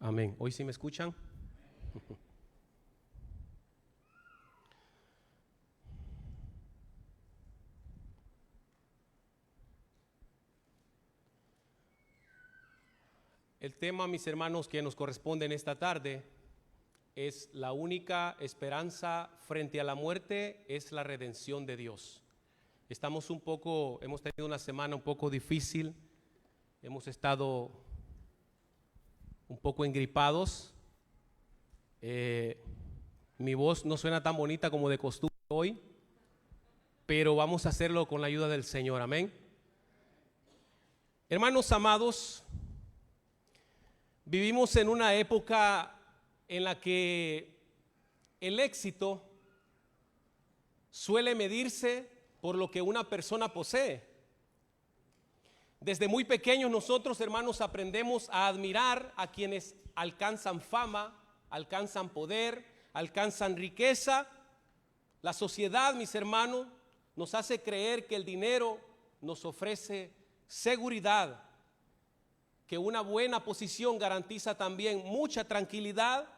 Amén. ¿Hoy sí me escuchan? El tema, mis hermanos, que nos corresponde en esta tarde es la única esperanza frente a la muerte, es la redención de Dios. Hemos tenido una semana un poco difícil, hemos estado un poco engripados. Mi voz no suena tan bonita como de costumbre hoy, pero vamos a hacerlo con la ayuda del Señor, amén. Hermanos amados, vivimos en una época en la que el éxito suele medirse por lo que una persona posee. Desde muy pequeños nosotros, hermanos, aprendemos a admirar a quienes alcanzan fama, alcanzan poder, alcanzan riqueza. La sociedad, mis hermanos, nos hace creer que el dinero nos ofrece seguridad, que una buena posición garantiza también mucha tranquilidad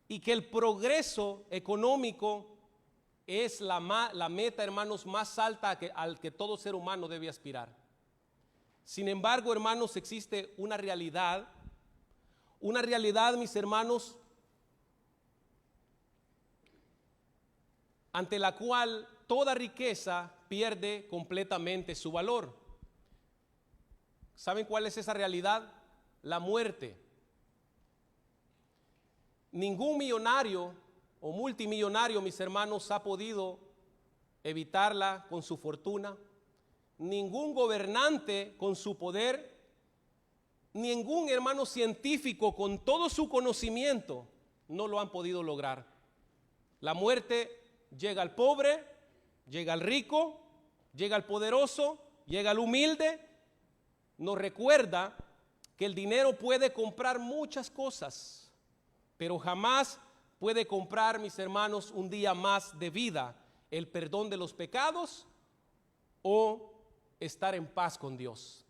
y que el progreso económico es la meta, hermanos, más alta al que todo ser humano debe aspirar. Sin embargo, hermanos, existe una realidad, mis hermanos, ante la cual toda riqueza pierde completamente su valor. ¿Saben cuál es esa realidad? La muerte. Ningún millonario o multimillonario, mis hermanos, ha podido evitarla con su fortuna. Ningún gobernante con su poder, ningún hermano científico con todo su conocimiento no lo han podido lograr. La muerte llega al pobre, llega al rico, llega al poderoso, llega al humilde. Nos recuerda que el dinero puede comprar muchas cosas, pero jamás puede comprar, mis hermanos, un día más de vida, el perdón de los pecados o estar en paz con Dios.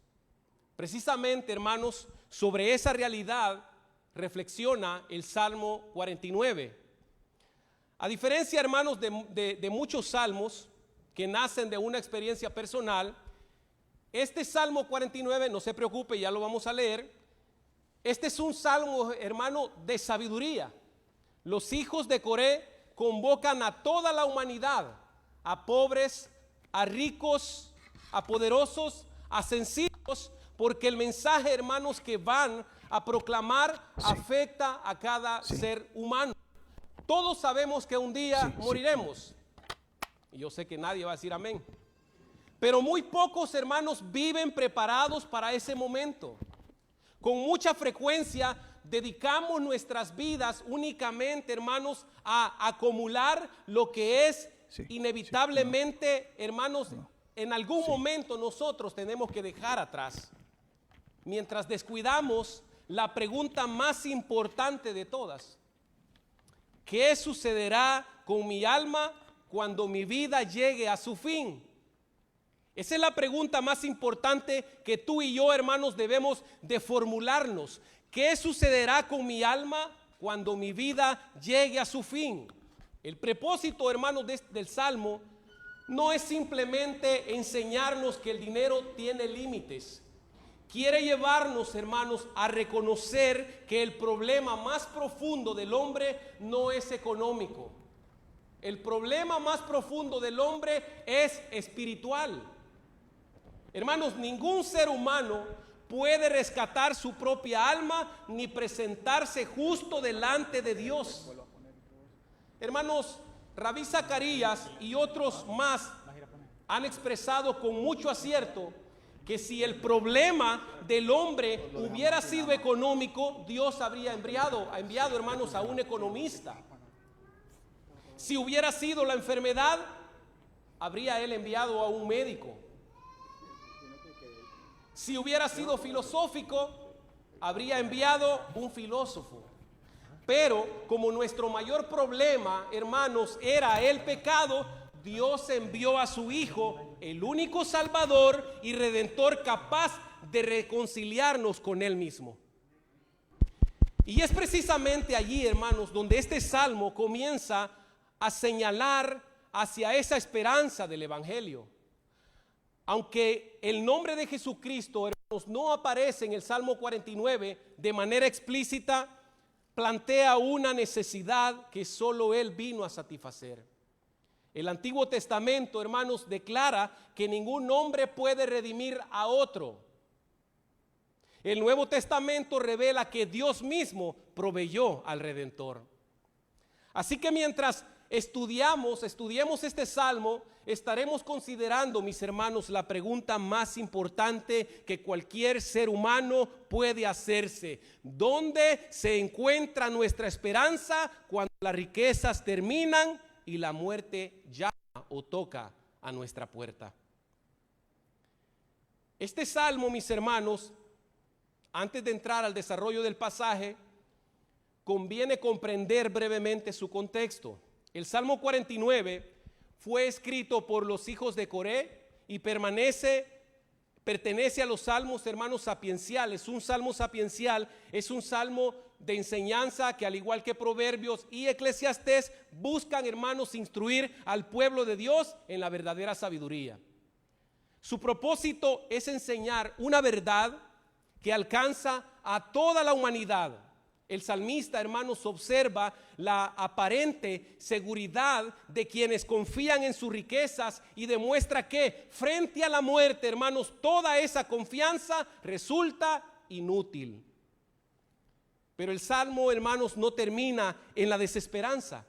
Precisamente, hermanos, sobre esa realidad reflexiona el Salmo 49. A diferencia, hermanos, de muchos salmos que nacen de una experiencia personal, este Salmo 49, no se preocupe, ya lo vamos a leer. Este es un salmo, hermano, de sabiduría. Los hijos de Coré convocan a toda la humanidad, a pobres, a ricos, a poderosos, a sencillos, porque el mensaje, hermanos, que van a proclamar afecta a cada ser humano. Todos sabemos que un día moriremos. Y yo sé que nadie va a decir amén. Pero muy pocos, hermanos, viven preparados para ese momento. Con mucha frecuencia dedicamos nuestras vidas únicamente, hermanos, a acumular lo que es inevitablemente, hermanos, en algún momento nosotros tenemos que dejar atrás. Mientras descuidamos la pregunta más importante de todas: ¿qué sucederá con mi alma cuando mi vida llegue a su fin? Esa es la pregunta más importante que tú y yo, hermanos, debemos de formularnos. ¿Qué sucederá con mi alma cuando mi vida llegue a su fin? El propósito, hermanos, del Salmo no es simplemente enseñarnos que el dinero tiene límites. Quiere llevarnos, hermanos, a reconocer que el problema más profundo del hombre no es económico. El problema más profundo del hombre es espiritual. Hermanos, ningún ser humano puede rescatar su propia alma ni presentarse justo delante de Dios. Hermanos, Rabí Zacarías y otros más han expresado con mucho acierto que si el problema del hombre hubiera sido económico, Dios habría enviado, hermanos, a un economista. Si hubiera sido la enfermedad, habría él enviado a un médico. Si hubiera sido filosófico, habría enviado un filósofo. Pero como nuestro mayor problema, hermanos, era el pecado, Dios envió a su Hijo, el único Salvador y Redentor capaz de reconciliarnos con Él mismo. Y es precisamente allí, hermanos, donde este salmo comienza a señalar hacia esa esperanza del Evangelio. Aunque el nombre de Jesucristo, hermanos, no aparece en el Salmo 49 de manera explícita, plantea una necesidad que solo Él vino a satisfacer. El Antiguo Testamento, hermanos, declara que ningún hombre puede redimir a otro. El Nuevo Testamento revela que Dios mismo proveyó al Redentor. Así que mientras estudiemos este salmo, estaremos considerando, mis hermanos, la pregunta más importante que cualquier ser humano puede hacerse: ¿dónde se encuentra nuestra esperanza cuando las riquezas terminan y la muerte llama o toca a nuestra puerta? Este salmo, mis hermanos, antes de entrar al desarrollo del pasaje, conviene comprender brevemente su contexto. El Salmo 49 fue escrito por los hijos de Coré y pertenece a los salmos, hermanos, sapienciales. Un salmo sapiencial es un salmo de enseñanza que, al igual que Proverbios y Eclesiastés, buscan, hermanos, instruir al pueblo de Dios en la verdadera sabiduría. Su propósito es enseñar una verdad que alcanza a toda la humanidad. El salmista, hermanos, observa la aparente seguridad de quienes confían en sus riquezas y demuestra que frente a la muerte, hermanos, toda esa confianza resulta inútil. Pero el salmo, hermanos, no termina en la desesperanza.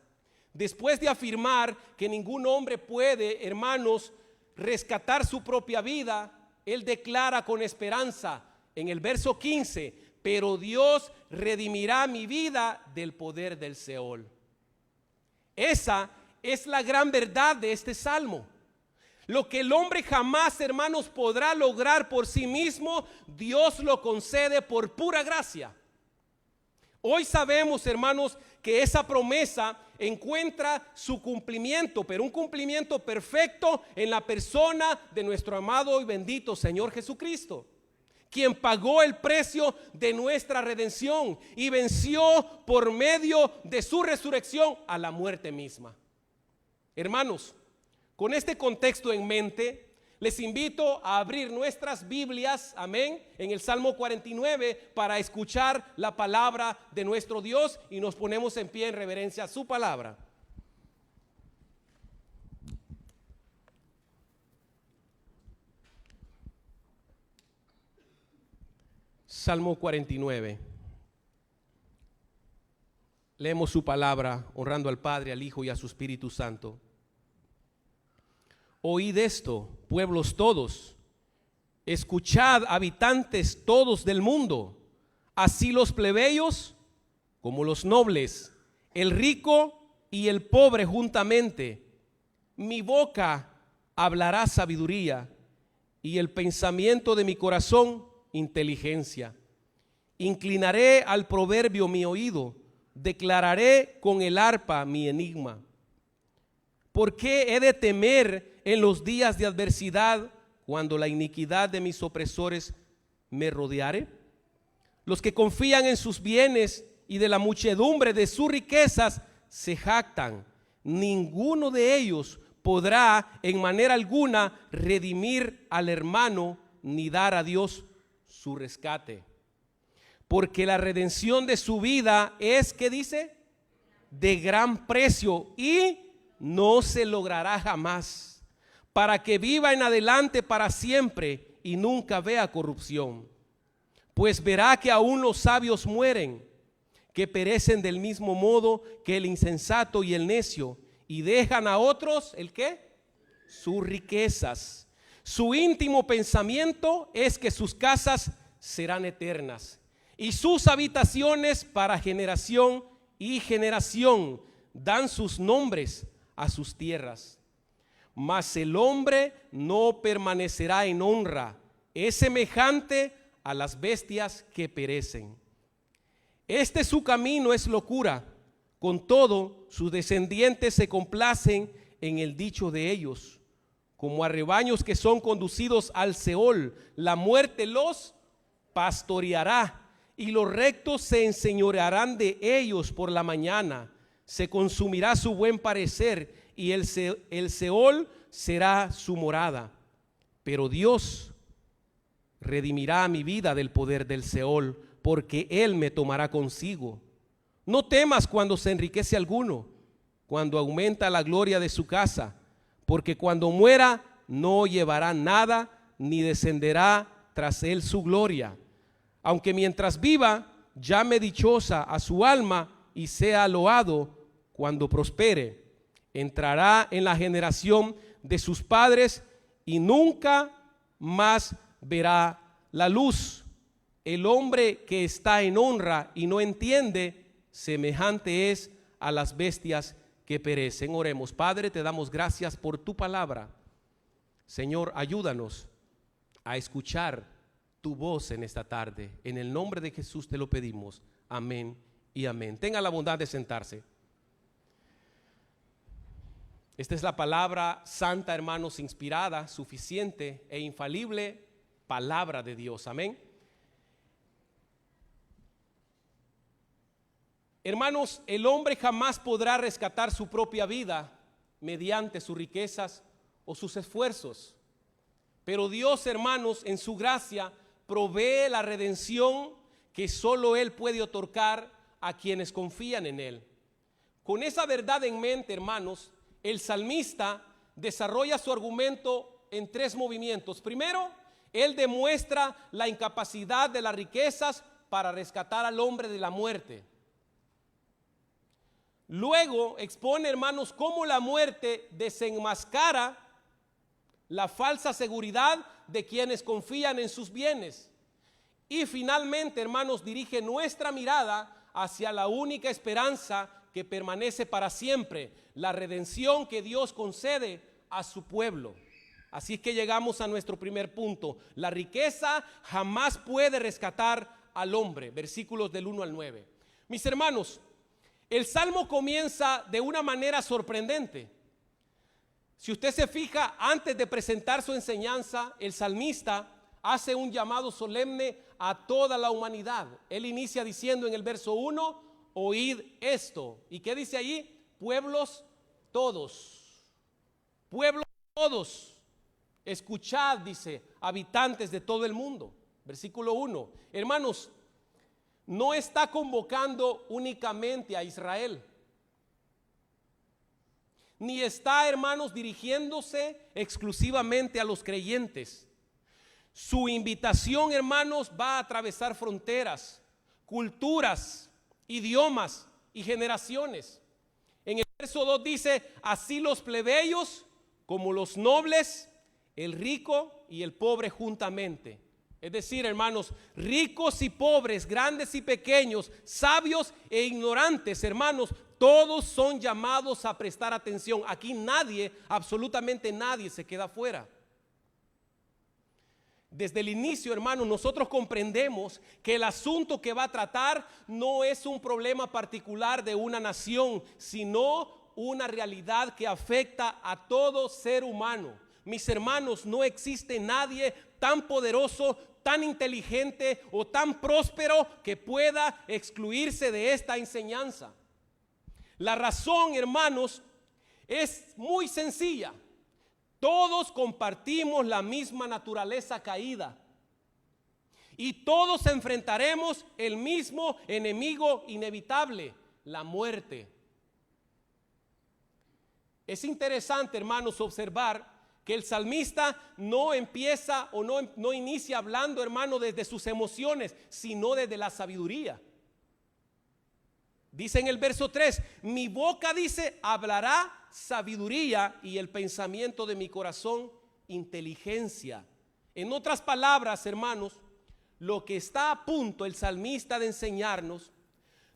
Después de afirmar que ningún hombre puede, hermanos, rescatar su propia vida, él declara con esperanza en el verso 15: pero Dios redimirá mi vida del poder del Seol. Esa es la gran verdad de este salmo. Lo que el hombre jamás, hermanos, podrá lograr por sí mismo, Dios lo concede por pura gracia. Hoy sabemos, hermanos, que esa promesa encuentra su cumplimiento, pero un cumplimiento perfecto en la persona de nuestro amado y bendito Señor Jesucristo, quien pagó el precio de nuestra redención y venció por medio de su resurrección a la muerte misma. Hermanos, con este contexto en mente, les invito a abrir nuestras Biblias, amén, en el Salmo 49 para escuchar la palabra de nuestro Dios, y nos ponemos en pie en reverencia a su palabra. Salmo 49. Leemos su palabra honrando al Padre, al Hijo y a su Espíritu Santo. Oíd esto, pueblos todos, escuchad, habitantes todos del mundo, así los plebeyos como los nobles, el rico y el pobre juntamente. Mi boca hablará sabiduría y el pensamiento de mi corazón inteligencia. Inclinaré al proverbio mi oído, declararé con el arpa mi enigma. ¿Por qué he de temer en los días de adversidad, cuando la iniquidad de mis opresores me rodeare? Los que confían en sus bienes y de la muchedumbre de sus riquezas se jactan. Ninguno de ellos podrá en manera alguna redimir al hermano ni dar a Dios su rescate. Porque la redención de su vida es, ¿qué dice? De gran precio y no se logrará jamás, para que viva en adelante para siempre y nunca vea corrupción. Pues verá que aún los sabios mueren, que perecen del mismo modo que el insensato y el necio, y dejan a otros, ¿el qué? Sus riquezas. Su íntimo pensamiento es que sus casas serán eternas y sus habitaciones para generación y generación. Dan sus nombres a sus tierras. Mas el hombre no permanecerá en honra, es semejante a las bestias que perecen. Su camino es locura, con todo sus descendientes se complacen en el dicho de ellos. Como a rebaños que son conducidos al Seol, la muerte los pastoreará y los rectos se enseñorearán de ellos por la mañana. Se consumirá su buen parecer y el Seol será su morada. Pero Dios redimirá mi vida del poder del Seol, porque Él me tomará consigo. No temas cuando se enriquece alguno, cuando aumenta la gloria de su casa, porque cuando muera no llevará nada, ni descenderá tras él su gloria. Aunque mientras viva llame dichosa a su alma y sea loado cuando prospere, entrará en la generación de sus padres y nunca más verá la luz. El hombre que está en honra y no entiende, semejante es a las bestias que perecen. Oremos. Padre, te damos gracias por tu palabra. Señor, ayúdanos a escuchar tu voz en esta tarde. En el nombre de Jesús te lo pedimos. Amén y amén. Tenga la bondad de sentarse. Esta es la palabra santa, hermanos, inspirada, suficiente e infalible palabra de Dios. Amén. Hermanos, el hombre jamás podrá rescatar su propia vida mediante sus riquezas o sus esfuerzos. Pero Dios, hermanos, en su gracia provee la redención que solo Él puede otorgar a quienes confían en Él. Con esa verdad en mente, hermanos, el salmista desarrolla su argumento en tres movimientos. Primero, él demuestra la incapacidad de las riquezas para rescatar al hombre de la muerte. Luego expone, hermanos, cómo la muerte desenmascara la falsa seguridad de quienes confían en sus bienes. Y finalmente, hermanos, dirige nuestra mirada hacia la única esperanza que permanece para siempre, la redención que Dios concede a su pueblo. Así que llegamos a nuestro primer punto. La riqueza jamás puede rescatar al hombre. Versículos del 1 al 9. Mis hermanos, el Salmo comienza de una manera sorprendente. Si usted se fija, antes de presentar su enseñanza, el salmista hace un llamado solemne a toda la humanidad. Él inicia diciendo en el verso 1, oíd esto. ¿Y qué dice allí? Pueblos todos. Pueblos todos. Escuchad, dice, habitantes de todo el mundo. Versículo 1. Hermanos, no está convocando únicamente a Israel, ni está, hermanos, dirigiéndose exclusivamente a los creyentes. Su invitación, hermanos, va a atravesar fronteras, culturas, idiomas y generaciones. En el verso 2 dice, así los plebeyos como los nobles, el rico y el pobre juntamente. Es decir, hermanos, ricos y pobres, grandes y pequeños, sabios e ignorantes, hermanos, todos son llamados a prestar atención. Aquí nadie, absolutamente nadie se queda fuera. Desde el inicio, hermanos, nosotros comprendemos que el asunto que va a tratar no es un problema particular de una nación, sino una realidad que afecta a todo ser humano. Mis hermanos, no existe nadie tan poderoso, tan inteligente o tan próspero que pueda excluirse de esta enseñanza. La razón, hermanos, es muy sencilla. Todos compartimos la misma naturaleza caída y todos enfrentaremos el mismo enemigo inevitable, la muerte. Es interesante, hermanos, observar que el salmista no empieza o no inicia hablando, hermano, desde sus emociones, sino desde la sabiduría. Dice en el verso 3, mi boca, dice, hablará sabiduría y el pensamiento de mi corazón, inteligencia. En otras palabras, hermanos, lo que está a punto el salmista de enseñarnos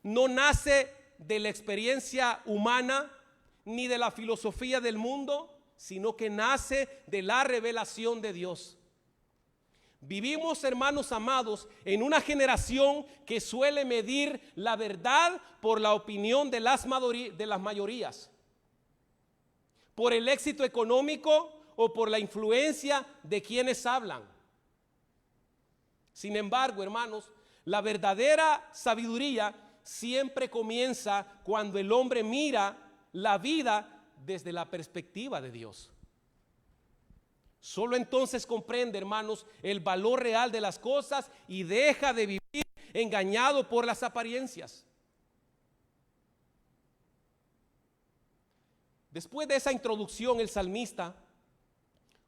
no nace de la experiencia humana ni de la filosofía del mundo, sino que nace de la revelación de Dios. Vivimos, hermanos amados, en una generación que suele medir la verdad por la opinión de las mayorías, por el éxito económico o por la influencia de quienes hablan. Sin embargo, hermanos, la verdadera sabiduría siempre comienza cuando el hombre mira la vida desde la perspectiva de Dios. Solo entonces comprende, hermanos, el valor real de las cosas y deja de vivir engañado por las apariencias. Después de esa introducción, el salmista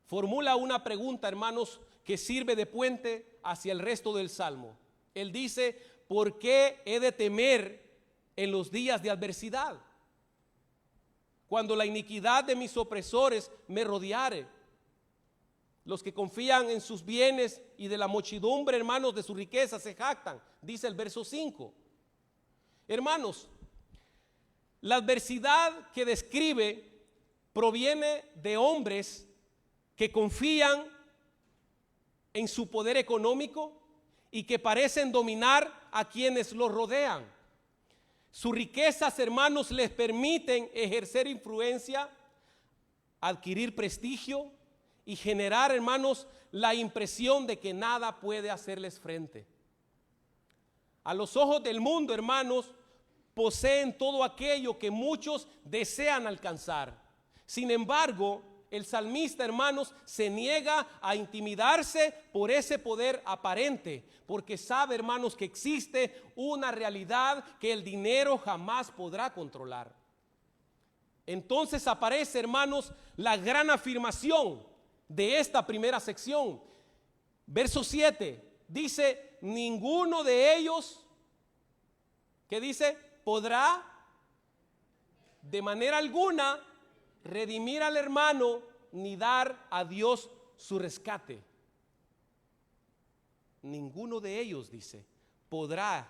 formula una pregunta, hermanos, que sirve de puente hacia el resto del salmo. Él dice: ¿por qué he de temer en los días de adversidad? Cuando la iniquidad de mis opresores me rodeare. Los que confían en sus bienes y de la muchedumbre, hermanos, de su riqueza se jactan, dice el verso 5. Hermanos, la adversidad que describe proviene de hombres que confían en su poder económico y que parecen dominar a quienes los rodean. Sus riquezas, hermanos, les permiten ejercer influencia, adquirir prestigio y generar, hermanos, la impresión de que nada puede hacerles frente. A los ojos del mundo, hermanos, poseen todo aquello que muchos desean alcanzar. Sin embargo, el salmista, hermanos, se niega a intimidarse por ese poder aparente, porque sabe, hermanos, que existe una realidad que el dinero jamás podrá controlar. Entonces aparece, hermanos, la gran afirmación de esta primera sección. Verso 7 dice: ninguno de ellos, ¿qué dice? Podrá de manera alguna redimir al hermano ni dar a Dios su rescate. Ninguno de ellos, dice, podrá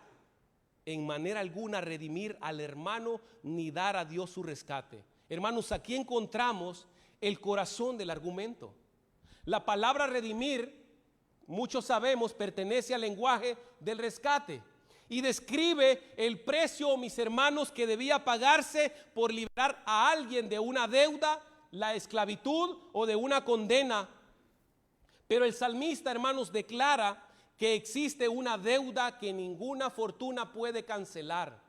en manera alguna redimir al hermano ni dar a Dios su rescate. Hermanos, aquí encontramos el corazón del argumento. La palabra redimir, muchos sabemos, pertenece al lenguaje del rescate y describe el precio, mis hermanos, que debía pagarse por liberar a alguien de una deuda, la esclavitud o de una condena. Pero el salmista, hermanos, declara que existe una deuda que ninguna fortuna puede cancelar.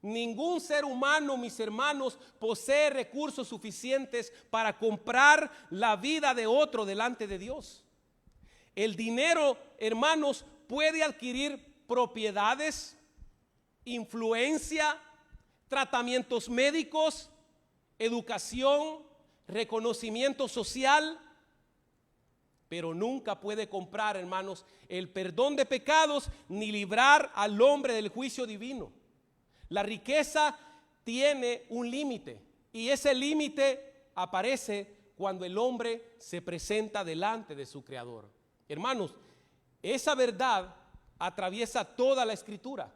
Ningún ser humano, mis hermanos, posee recursos suficientes para comprar la vida de otro delante de Dios. El dinero, hermanos, puede adquirir propiedades, influencia, tratamientos médicos, educación, reconocimiento social, pero nunca puede comprar, hermanos, el perdón de pecados ni librar al hombre del juicio divino. La riqueza tiene un límite y ese límite aparece cuando el hombre se presenta delante de su Creador. Hermanos, esa verdad atraviesa toda la Escritura.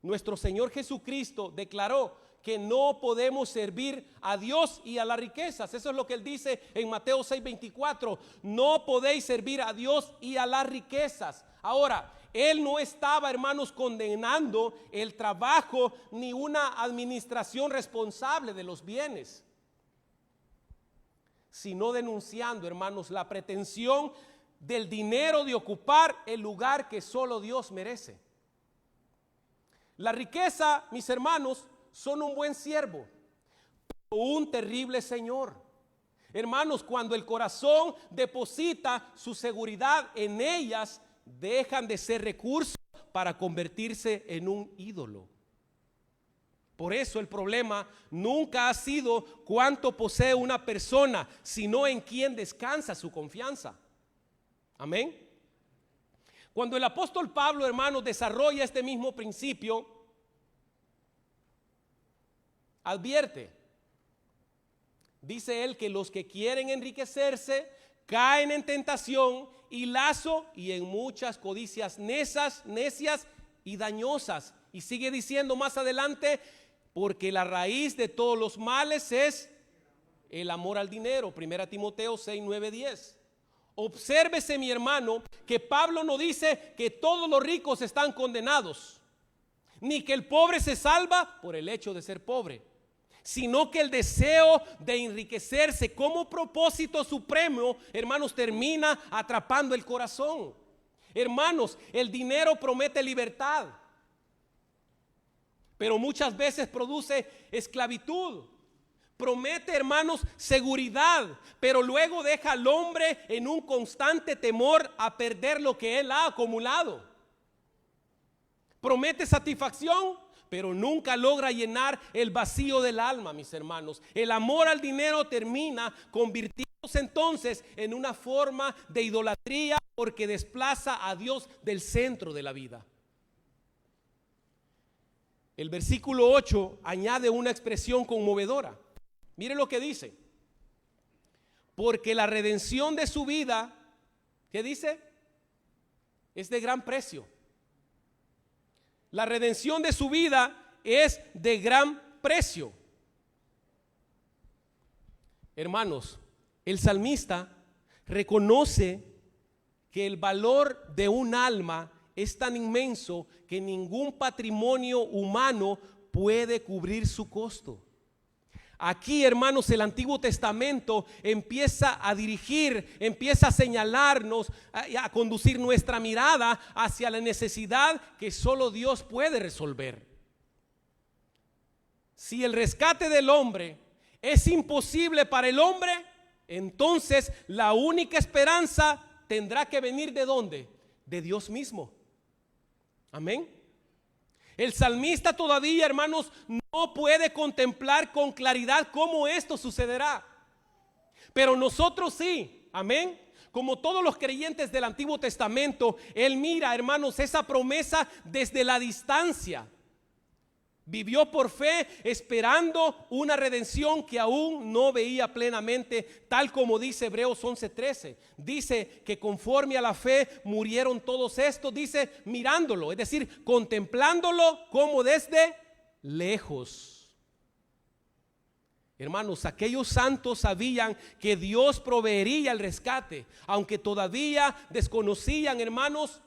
Nuestro Señor Jesucristo declaró que no podemos servir a Dios y a las riquezas. Eso es lo que Él dice en Mateo 6:24. No podéis servir a Dios y a las riquezas. Ahora, Él no estaba, hermanos, condenando el trabajo ni una administración responsable de los bienes, sino denunciando, hermanos, la pretensión del dinero de ocupar el lugar que solo Dios merece. La riqueza, mis hermanos, son un buen siervo, pero un terrible señor. Hermanos, cuando el corazón deposita su seguridad en ellas, dejan de ser recursos para convertirse en un ídolo. Por eso el problema nunca ha sido cuánto posee una persona, sino en quién descansa su confianza. Amén. Cuando el apóstol Pablo, hermanos, desarrolla este mismo principio, advierte, dice él, que los que quieren enriquecerse caen en tentación y lazo y en muchas codicias necias y dañosas. Y sigue diciendo más adelante, porque la raíz de todos los males es el amor al dinero. 1 Timoteo 6, 9, 10. Obsérvese, mi hermano, que Pablo no dice que todos los ricos están condenados, ni que el pobre se salva por el hecho de ser pobre, sino que el deseo de enriquecerse como propósito supremo, hermanos, termina atrapando el corazón. Hermanos, el dinero promete libertad, pero muchas veces produce esclavitud. Promete, hermanos, seguridad, pero luego deja al hombre en un constante temor a perder lo que él ha acumulado. Promete satisfacción, pero nunca logra llenar el vacío del alma, mis hermanos. El amor al dinero termina convirtiéndose entonces en una forma de idolatría, porque desplaza a Dios del centro de la vida. El versículo 8 añade una expresión conmovedora. Mire lo que dice: porque la redención de su vida, ¿qué dice? Es de gran precio. La redención de su vida es de gran precio. Hermanos, el salmista reconoce que el valor de un alma es tan inmenso que ningún patrimonio humano puede cubrir su costo. Aquí, hermanos, el Antiguo Testamento empieza a dirigir, empieza a señalarnos, a conducir nuestra mirada hacia la necesidad que solo Dios puede resolver. Si el rescate del hombre es imposible para el hombre, entonces la única esperanza tendrá que venir ¿de dónde? De Dios mismo. Amén. El salmista todavía, hermanos, no puede contemplar con claridad cómo esto sucederá. Pero nosotros sí, amén. Como todos los creyentes del Antiguo Testamento, él mira, hermanos, esa promesa desde la distancia. Vivió por fe esperando una redención que aún no veía plenamente, tal como dice Hebreos 11:13. Dice que conforme a la fe murieron todos estos, dice mirándolo, es decir, contemplándolo como desde lejos. Hermanos, aquellos santos sabían que Dios proveería el rescate, aunque todavía desconocían, hermanos,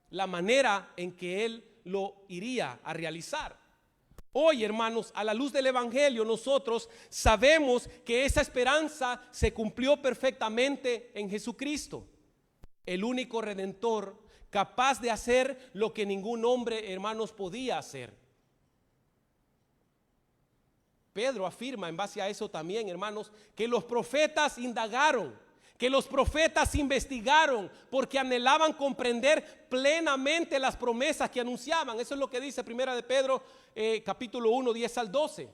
la manera en que Él lo iría a realizar. Hoy, hermanos, a la luz del Evangelio, nosotros sabemos que esa esperanza se cumplió perfectamente en Jesucristo, el único redentor capaz de hacer lo que ningún hombre, hermanos, podía hacer. Pedro afirma en base a eso también, hermanos, que los profetas indagaron, que los profetas investigaron, porque anhelaban comprender plenamente las promesas que anunciaban. Eso es lo que dice Primera de Pedro, capítulo 1, 10 al 12.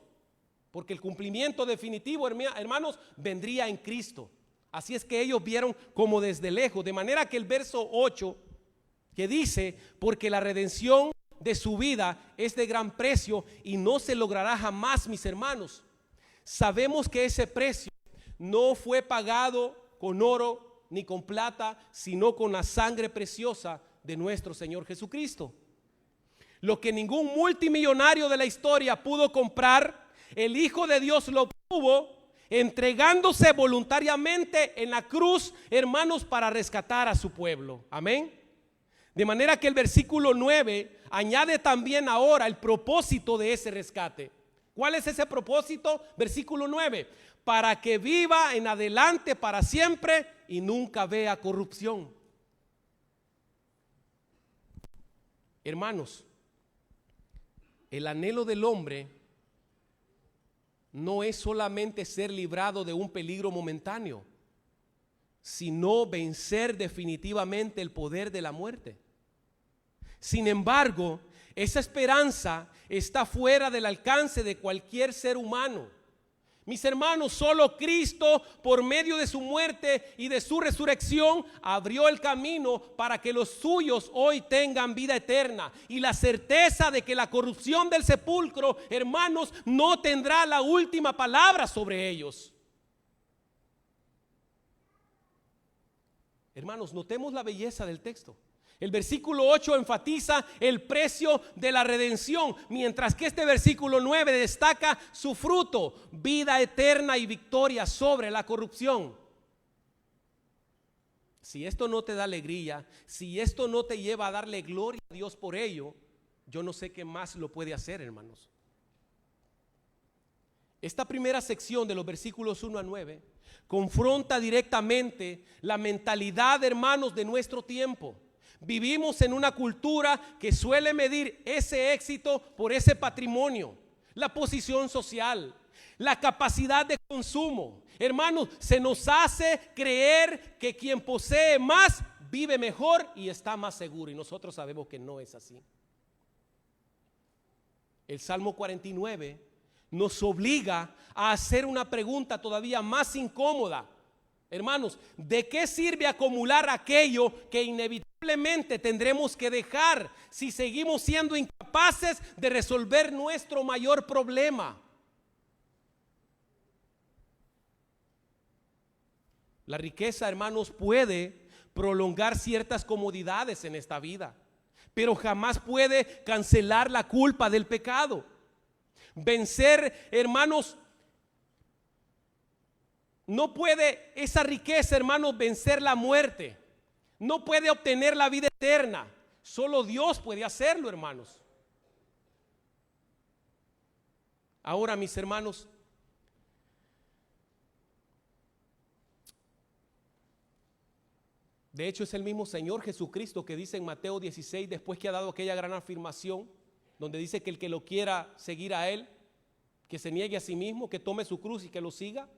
Porque el cumplimiento definitivo, hermanos, vendría en Cristo. Así es que ellos vieron como desde lejos. De manera que el verso 8, que dice, porque la redención de su vida es de gran precio y no se logrará jamás, mis hermanos. Sabemos que ese precio no fue pagado con oro ni con plata, sino con la sangre preciosa de nuestro Señor Jesucristo. Lo que ningún multimillonario de la historia pudo comprar, el Hijo de Dios lo obtuvo entregándose voluntariamente en la cruz, hermanos, para rescatar a su pueblo. Amén. De manera que el versículo 9 añade también ahora el propósito de ese rescate. ¿Cuál es ese propósito? Versículo 9: para que viva en adelante para siempre y nunca vea corrupción. Hermanos, el anhelo del hombre no es solamente ser librado de un peligro momentáneo, sino vencer definitivamente el poder de la muerte. Sin embargo, esa esperanza está fuera del alcance de cualquier ser humano. Mis hermanos, solo Cristo, por medio de su muerte y de su resurrección, abrió el camino para que los suyos hoy tengan vida eterna y la certeza de que la corrupción del sepulcro, hermanos, no tendrá la última palabra sobre ellos. Hermanos, notemos la belleza del texto. El versículo 8 enfatiza el precio de la redención, mientras que este versículo 9 destaca su fruto, vida eterna y victoria sobre la corrupción. Si esto no te da alegría, si esto no te lleva a darle gloria a Dios por ello, yo no sé qué más lo puede hacer, hermanos. Esta primera sección de los versículos 1 a 9 confronta directamente la mentalidad, hermanos, de nuestro tiempo. Vivimos en una cultura que suele medir ese éxito por ese patrimonio, la posición social, la capacidad de consumo. Hermanos, se nos hace creer que quien posee más vive mejor y está más seguro, y nosotros sabemos que no es así. El Salmo 49 nos obliga a hacer una pregunta todavía más incómoda. Hermanos, ¿de qué sirve acumular aquello que inevitablemente tendremos que dejar si seguimos siendo incapaces de resolver nuestro mayor problema? La riqueza, hermanos, puede prolongar ciertas comodidades en esta vida, pero jamás puede cancelar la culpa del pecado. Vencer, hermanos, no puede esa riqueza, hermanos, vencer la muerte. No puede obtener la vida eterna. Solo Dios puede hacerlo, hermanos. Ahora, mis hermanos, de hecho es el mismo Señor Jesucristo que dice en Mateo 16, después que ha dado aquella gran afirmación, donde dice que el que lo quiera seguir a Él, que se niegue a sí mismo, que tome su cruz y que lo siga.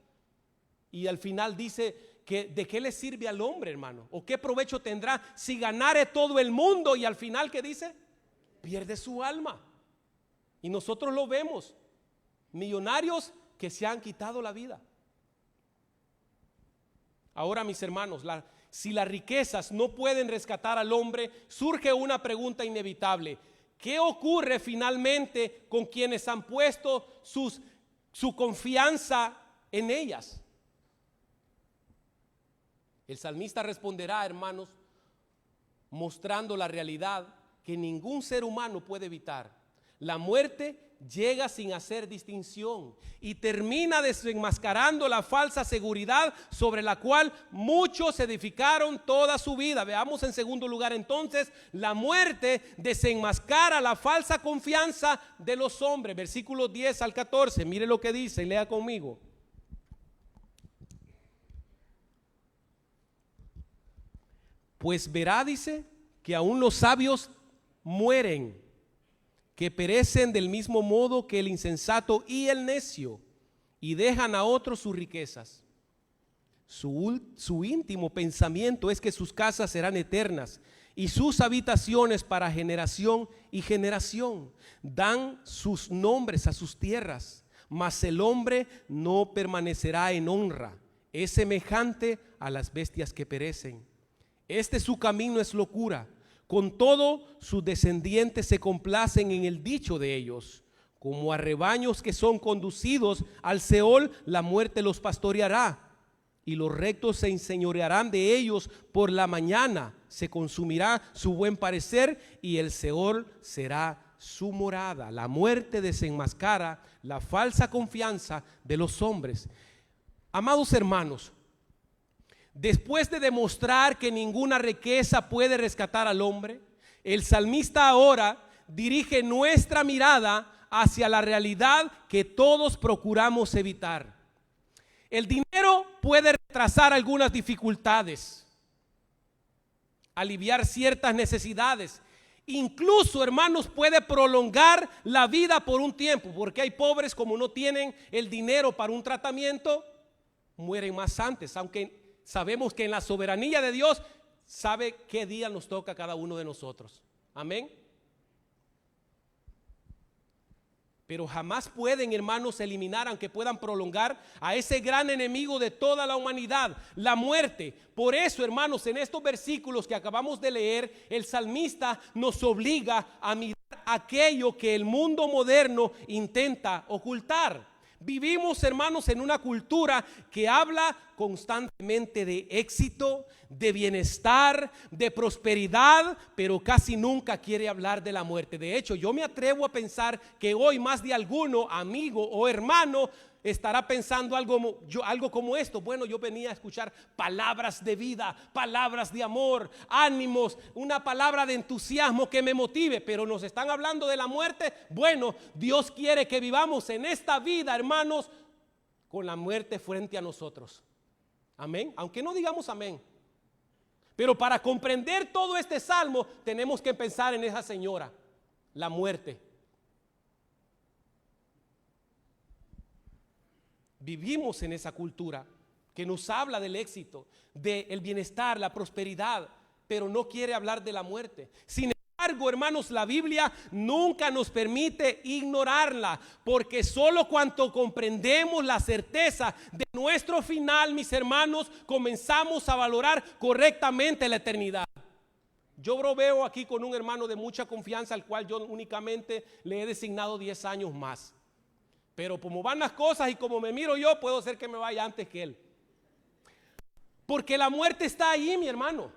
Y al final dice que de qué le sirve al hombre, hermano, o qué provecho tendrá si ganare todo el mundo y al final, ¿qué dice? Pierde su alma. Y nosotros lo vemos, millonarios que se han quitado la vida. Ahora, mis hermanos, si las riquezas no pueden rescatar al hombre, surge una pregunta inevitable: ¿qué ocurre finalmente con quienes han puesto su confianza en ellas? El salmista responderá, hermanos, mostrando la realidad que ningún ser humano puede evitar. La muerte llega sin hacer distinción y termina desenmascarando la falsa seguridad sobre la cual muchos edificaron toda su vida. Veamos en segundo lugar entonces, la muerte desenmascara la falsa confianza de los hombres. Versículos 10 al 14, mire lo que dice, lea conmigo. Pues verá, dice, que aún los sabios mueren, que perecen del mismo modo que el insensato y el necio, y dejan a otros sus riquezas. Su íntimo pensamiento es que sus casas serán eternas y sus habitaciones para generación y generación. Dan sus nombres a sus tierras, mas el hombre no permanecerá en honra. Es semejante a las bestias que perecen. Su camino es locura. Con todo, sus descendientes se complacen en el dicho de ellos. Como a rebaños que son conducidos al Seol, la muerte los pastoreará, y los rectos se enseñorearán de ellos por la mañana. Se consumirá su buen parecer, y el Seol será su morada. La muerte desenmascara la falsa confianza de los hombres. Amados hermanos, después de demostrar que ninguna riqueza puede rescatar al hombre, el salmista ahora dirige nuestra mirada hacia la realidad que todos procuramos evitar. El dinero puede retrasar algunas dificultades, aliviar ciertas necesidades, incluso, hermanos, puede prolongar la vida por un tiempo, porque hay pobres, como no tienen el dinero para un tratamiento, mueren más antes, aunque sabemos que en la soberanía de Dios sabe qué día nos toca a cada uno de nosotros. Amén. Pero jamás pueden, hermanos, eliminar, aunque puedan prolongar, a ese gran enemigo de toda la humanidad, la muerte. Por eso, hermanos, en estos versículos que acabamos de leer, el salmista nos obliga a mirar aquello que el mundo moderno intenta ocultar. Vivimos, hermanos, en una cultura que habla constantemente de éxito, de bienestar, de prosperidad, pero casi nunca quiere hablar de la muerte. De hecho, yo me atrevo a pensar que hoy más de alguno, amigo o hermano, estará pensando algo como esto. Bueno, yo venía a escuchar palabras de vida, palabras de amor, ánimos, una palabra de entusiasmo que me motive, pero nos están hablando de la muerte. Bueno, Dios quiere que vivamos en esta vida, hermanos, con la muerte frente a nosotros. Amén, aunque no digamos amén, Pero para comprender todo este salmo tenemos que pensar en esa señora, la muerte. Vivimos en esa cultura que nos habla del éxito, del bienestar, la prosperidad, pero no quiere hablar de la muerte. Sin embargo, hermanos, la Biblia nunca nos permite ignorarla, porque solo cuando comprendemos la certeza de nuestro final, mis hermanos, comenzamos a valorar correctamente la eternidad. Yo veo aquí con un hermano de mucha confianza, al cual yo únicamente le he designado 10 años más. Pero como van las cosas y como me miro yo, puedo ser que me vaya antes que él. Porque la muerte está ahí, mi hermano.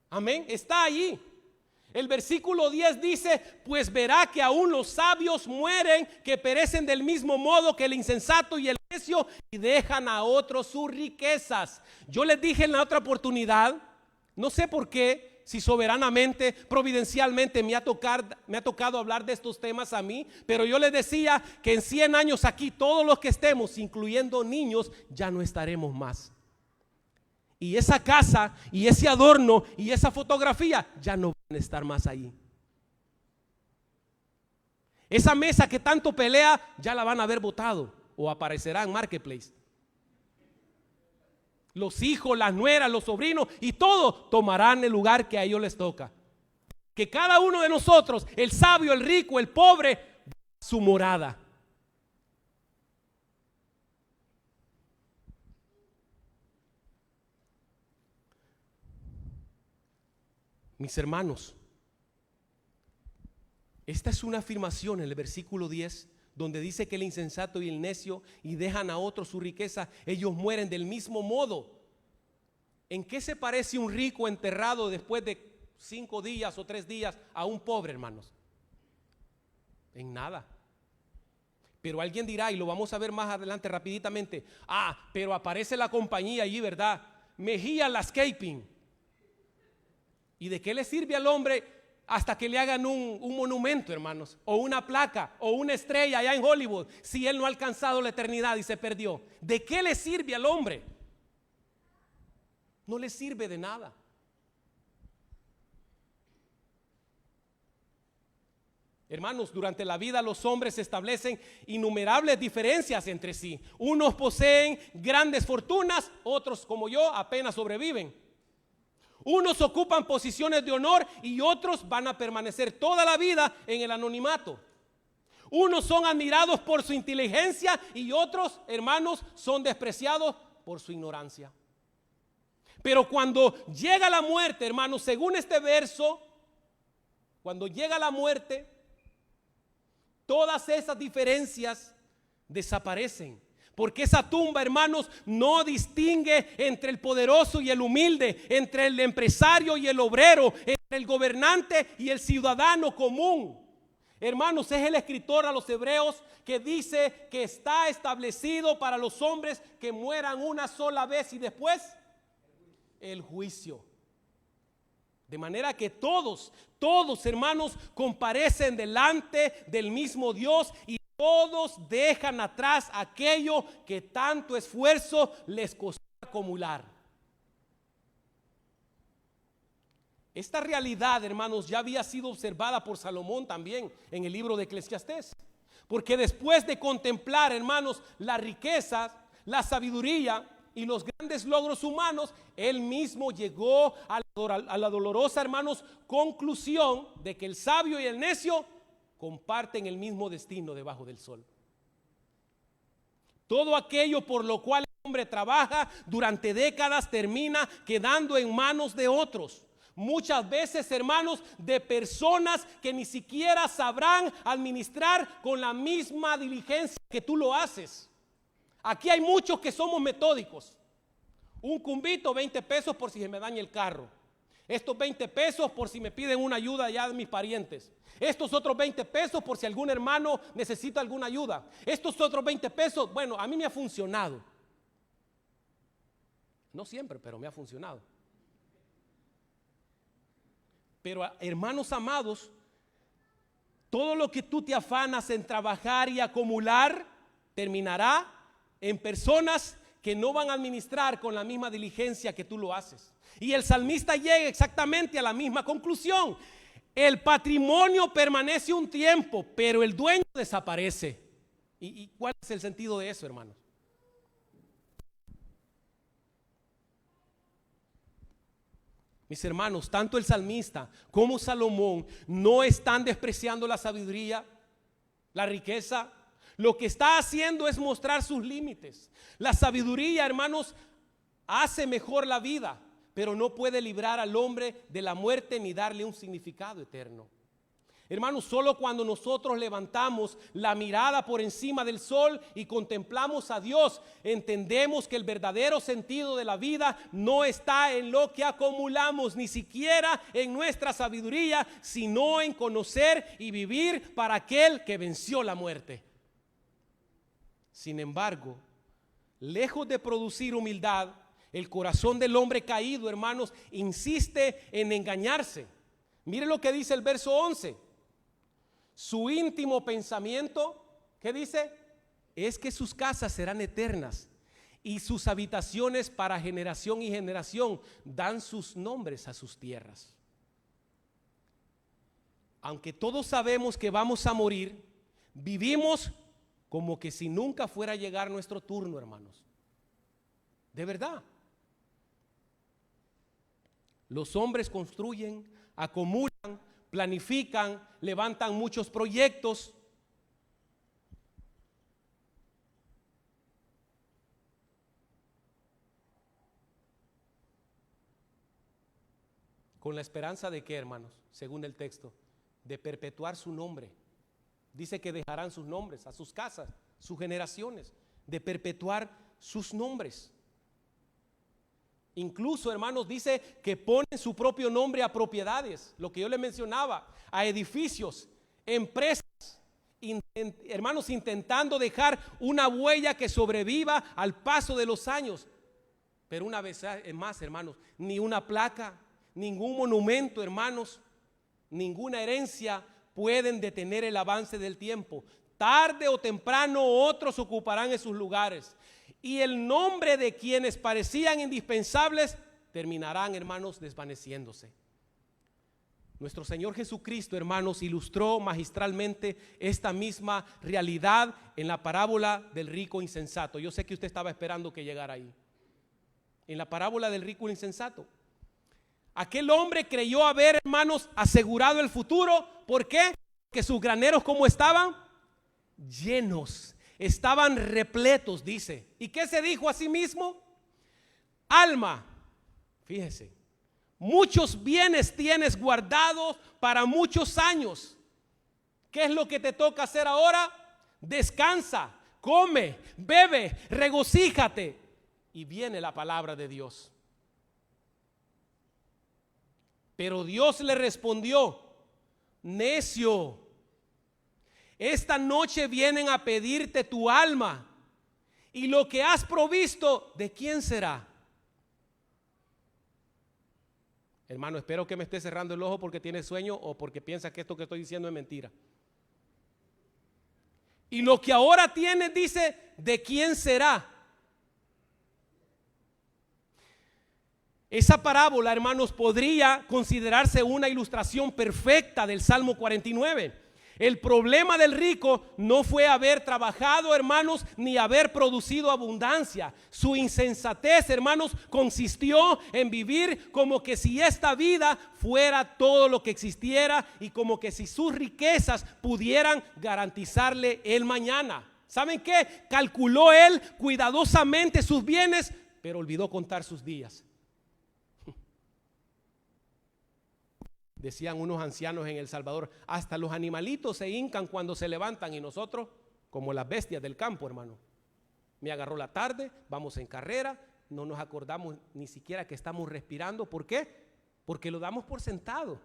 Amén, está ahí. El versículo 10 dice: pues verá que aún los sabios mueren, que perecen del mismo modo que el insensato y el necio, y dejan a otros sus riquezas. Yo les dije en la otra oportunidad, no sé por qué, si soberanamente, providencialmente me ha tocado hablar de estos temas a mí, pero yo les decía que en 100 años aquí, todos los que estemos, incluyendo niños, ya no estaremos más. Y esa casa y ese adorno y esa fotografía ya no van a estar más ahí. Esa mesa que tanto pelea ya la van a haber botado o aparecerá en Marketplace. Los hijos, las nueras, los sobrinos y todo tomarán el lugar que a ellos les toca. Que cada uno de nosotros, el sabio, el rico, el pobre, su morada. Mis hermanos, esta es una afirmación en el versículo 10, donde dice que el insensato y el necio y dejan a otros su riqueza, ellos mueren del mismo modo. ¿En qué se parece un rico enterrado después de 5 días o 3 días a un pobre, hermanos? En nada. Pero alguien dirá, y lo vamos a ver más adelante rapiditamente: pero aparece la compañía allí, ¿verdad? Mejía Landscaping. ¿Y de qué le sirve al hombre hasta que le hagan un monumento, hermanos? O una placa, o una estrella allá en Hollywood, si él no ha alcanzado la eternidad y se perdió. ¿De qué le sirve al hombre? No le sirve de nada. Hermanos, durante la vida los hombres establecen innumerables diferencias entre sí. Unos poseen grandes fortunas, otros, como yo, apenas sobreviven. Unos ocupan posiciones de honor y otros van a permanecer toda la vida en el anonimato. Unos son admirados por su inteligencia y otros, hermanos, son despreciados por su ignorancia. Pero cuando llega la muerte, hermanos, según este verso, cuando llega la muerte, todas esas diferencias desaparecen. Porque esa tumba, hermanos, no distingue entre el poderoso y el humilde, entre el empresario y el obrero, entre el gobernante y el ciudadano común. Hermanos, es el escritor a los hebreos que dice que está establecido para los hombres que mueran una sola vez y después el juicio. De manera que todos, hermanos, comparecen delante del mismo Dios y todos dejan atrás aquello que tanto esfuerzo les costó acumular. Esta realidad, hermanos, ya había sido observada por Salomón también en el libro de Eclesiastés. Porque después de contemplar, hermanos, las riquezas, la sabiduría y los grandes logros humanos, él mismo llegó a la dolorosa, hermanos, conclusión de que el sabio y el necio comparten el mismo destino debajo del sol. Todo aquello por lo cual el hombre trabaja durante décadas termina quedando en manos de otros. Muchas veces, hermanos, de personas que ni siquiera sabrán administrar con la misma diligencia que tú lo haces. Aquí hay muchos que somos metódicos. Un cumbito, 20 pesos por si se me daña el carro. Estos 20 pesos por si me piden una ayuda ya de mis parientes. Estos otros 20 pesos por si algún hermano necesita alguna ayuda. Estos otros 20 pesos, bueno, a mí me ha funcionado. No siempre, pero me ha funcionado. Pero, hermanos amados, todo lo que tú te afanas en trabajar y acumular terminará en personas que no van a administrar con la misma diligencia que tú lo haces. Y el salmista llega exactamente a la misma conclusión. El patrimonio permanece un tiempo, pero el dueño desaparece. ¿Y cuál es el sentido de eso, hermanos? Mis hermanos, tanto el salmista como Salomón no están despreciando la sabiduría, la riqueza. Lo que está haciendo es mostrar sus límites. La sabiduría, hermanos, hace mejor la vida, pero no puede librar al hombre de la muerte ni darle un significado eterno. Hermanos, solo cuando nosotros levantamos la mirada por encima del sol y contemplamos a Dios, entendemos que el verdadero sentido de la vida no está en lo que acumulamos, ni siquiera en nuestra sabiduría, sino en conocer y vivir para aquel que venció la muerte. Sin embargo, lejos de producir humildad, el corazón del hombre caído, hermanos, insiste en engañarse. Mire lo que dice el verso 11. Su íntimo pensamiento, ¿qué dice? Es que sus casas serán eternas y sus habitaciones para generación y generación dan sus nombres a sus tierras. Aunque todos sabemos que vamos a morir, vivimos como que si nunca fuera a llegar nuestro turno, hermanos. De verdad. Los hombres construyen, acumulan, planifican, levantan muchos proyectos. ¿Con la esperanza de qué, hermanos? Según el texto, de perpetuar su nombre. Dice que dejarán sus nombres a sus casas, sus generaciones, de perpetuar sus nombres. Incluso, hermanos, dice que ponen su propio nombre a propiedades, lo que yo les mencionaba, a edificios, empresas, hermanos, intentando dejar una huella que sobreviva al paso de los años. Pero una vez más, hermanos, ni una placa, ningún monumento, hermanos, ninguna herencia pueden detener el avance del tiempo. Tarde o temprano otros ocuparán esos lugares. Y el nombre de quienes parecían indispensables terminarán, hermanos, desvaneciéndose. Nuestro Señor Jesucristo, hermanos, ilustró magistralmente esta misma realidad en la parábola del rico insensato. Yo sé que usted estaba esperando que llegara ahí. En la parábola del rico insensato. Aquel hombre creyó haber, hermanos, asegurado el futuro. ¿Por qué? Porque sus graneros, ¿cómo estaban? Llenos. Estaban repletos, dice. ¿Y qué se dijo a sí mismo? Alma, fíjese, muchos bienes tienes guardados para muchos años. ¿Qué es lo que te toca hacer ahora? Descansa, come, bebe, regocíjate. Y viene la palabra de Dios. Pero Dios le respondió: necio, esta noche vienen a pedirte tu alma, y lo que has provisto, ¿de quién será? Hermano, espero que me esté cerrando el ojo porque tiene sueño o porque piensa que esto que estoy diciendo es mentira. Y lo que ahora tienes, dice, ¿de quién será? Esa parábola, hermanos, podría considerarse una ilustración perfecta del Salmo 49. El problema del rico no fue haber trabajado, hermanos, ni haber producido abundancia. Su insensatez, hermanos, consistió en vivir como que si esta vida fuera todo lo que existiera y como que si sus riquezas pudieran garantizarle el mañana. ¿Saben qué? Calculó él cuidadosamente sus bienes, pero olvidó contar sus días. Decían unos ancianos en El Salvador, hasta los animalitos se hincan cuando se levantan, y nosotros como las bestias del campo, hermano. Me agarró la tarde, vamos en carrera, no nos acordamos ni siquiera que estamos respirando. ¿Por qué? Porque lo damos por sentado.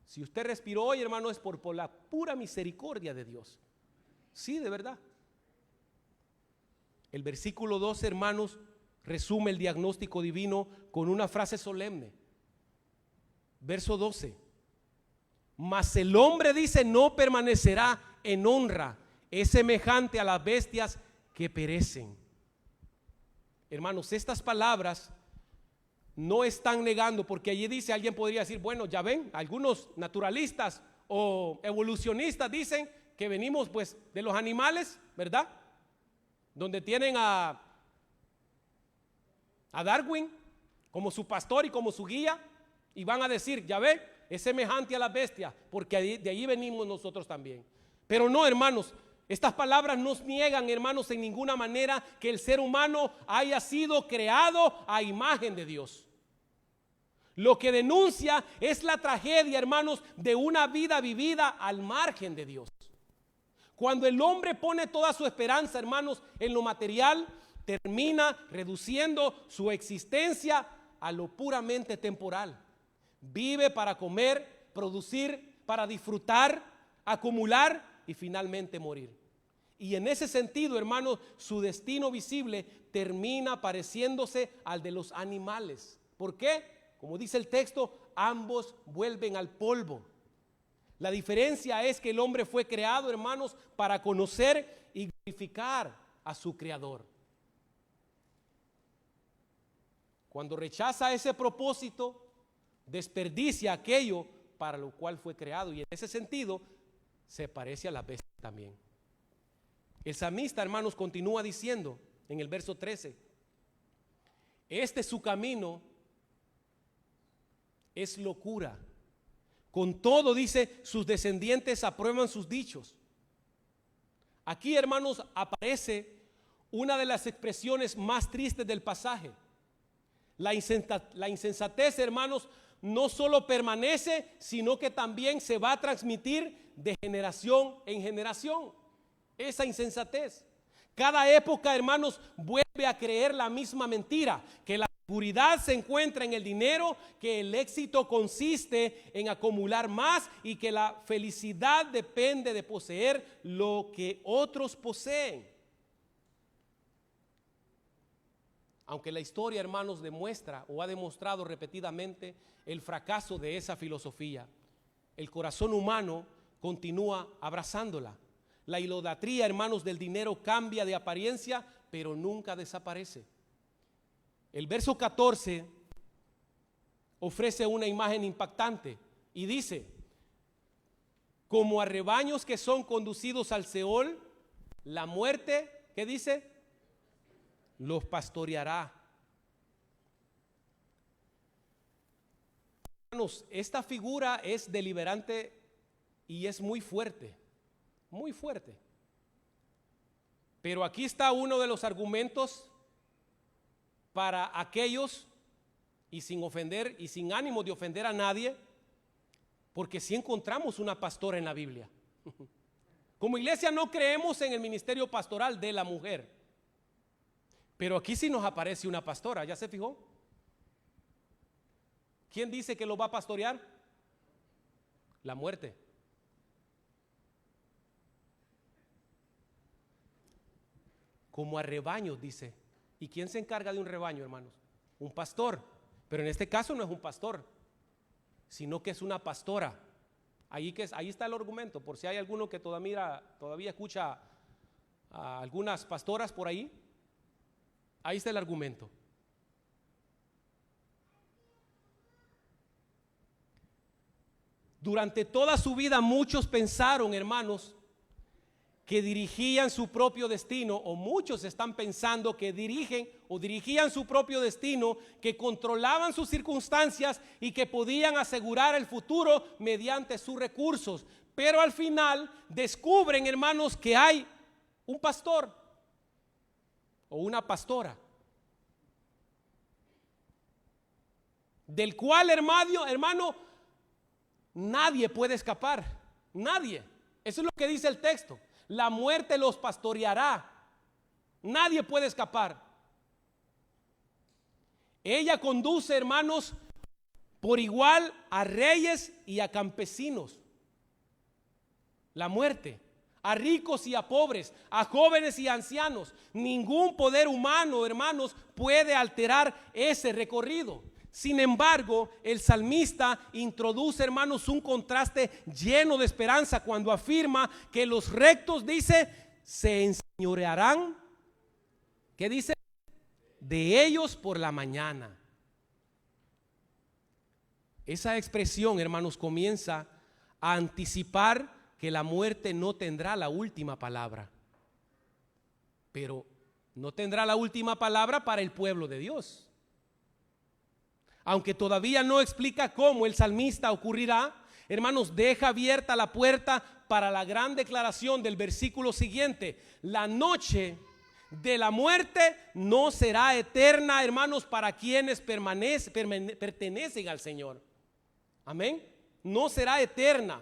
Si usted respiró hoy, hermano, es por la pura misericordia de Dios. Sí, de verdad. El versículo 12, hermanos, resume el diagnóstico divino con una frase solemne. Verso 12. Mas el hombre, dice, no permanecerá en honra, es semejante a las bestias que perecen. hermanos, estas palabras no están negando, porque allí dice, alguien podría decir, bueno, ya ven, algunos naturalistas o evolucionistas dicen que venimos pues de los animales, ¿verdad? Donde tienen a Darwin como su pastor y como su guía, y van a decir, ya ven, es semejante a la bestia, porque de allí venimos nosotros también. Pero no, hermanos, estas palabras nos niegan, hermanos, en ninguna manera que el ser humano haya sido creado a imagen de Dios. Lo que denuncia es la tragedia, hermanos, de una vida vivida al margen de Dios. Cuando el hombre pone toda su esperanza, hermanos, en lo material, termina reduciendo su existencia a lo puramente temporal. Vive para comer, producir, para disfrutar, acumular y finalmente morir. Y en ese sentido, hermanos, su destino visible termina pareciéndose al de los animales. ¿Por qué? Como dice el texto, ambos vuelven al polvo. La diferencia es que el hombre fue creado, hermanos, para conocer y glorificar a su Creador. Cuando rechaza ese propósito, desperdicia aquello para lo cual fue creado, y en ese sentido se parece a la bestia también. El salmista, hermanos, continúa diciendo en el verso 13, este su camino es locura. Con todo, dice, sus descendientes aprueban sus dichos. Aquí, hermanos, aparece una de las expresiones más tristes del pasaje. La insensatez, hermanos, no solo permanece, sino que también se va a transmitir de generación en generación. Esa insensatez. Cada época, hermanos, vuelve a creer la misma mentira, que la seguridad se encuentra en el dinero, que el éxito consiste en acumular más y que la felicidad depende de poseer lo que otros poseen. Aunque la historia, hermanos, demuestra o ha demostrado repetidamente el fracaso de esa filosofía, el corazón humano continúa abrazándola. La idolatría, hermanos, del dinero cambia de apariencia, pero nunca desaparece. El verso 14 ofrece una imagen impactante y dice, como a rebaños que son conducidos al Seol, la muerte, ¿qué dice? Los pastoreará. Hermanos, esta figura es deliberante y es muy fuerte, muy fuerte. Pero aquí está uno de los argumentos para aquellos, y sin ofender y sin ánimo de ofender a nadie, porque sí encontramos una pastora en la Biblia. Como iglesia no creemos en el ministerio pastoral de la mujer, pero aquí sí nos aparece una pastora. ¿Ya se fijó? ¿Quién dice que lo va a pastorear? La muerte. Como a rebaños, dice. ¿Y quién se encarga de un rebaño, hermanos? Un pastor. Pero en este caso no es un pastor, sino que es una pastora. Ahí está el argumento, por si hay alguno que todavía escucha a algunas pastoras por ahí. Ahí está el argumento. Durante toda su vida muchos pensaron, hermanos, que dirigían su propio destino, o muchos están pensando que dirigen o dirigían su propio destino, que controlaban sus circunstancias y que podían asegurar el futuro mediante sus recursos. Pero al final descubren, hermanos, que hay un pastor o una pastora, del cual, hermano, nadie puede escapar, nadie. Eso es lo que dice el texto. La muerte los pastoreará. Nadie puede escapar. Ella conduce, hermanos, por igual a reyes y a campesinos. La muerte, a ricos y a pobres, a jóvenes y a ancianos. Ningún poder humano, hermanos, puede alterar ese recorrido. Sin embargo, el salmista introduce, hermanos, un contraste lleno de esperanza cuando afirma que los rectos, dice, se enseñorearán. ¿Qué dice? de ellos por la mañana. Esa expresión, hermanos, comienza a anticipar que la muerte no tendrá la última palabra. Pero no tendrá la última palabra para el pueblo de Dios. Aunque todavía no explica cómo el salmista ocurrirá, hermanos, deja abierta la puerta para la gran declaración del versículo siguiente. La noche de la muerte no será eterna, hermanos, para quienes pertenecen al Señor. Amén. No será eterna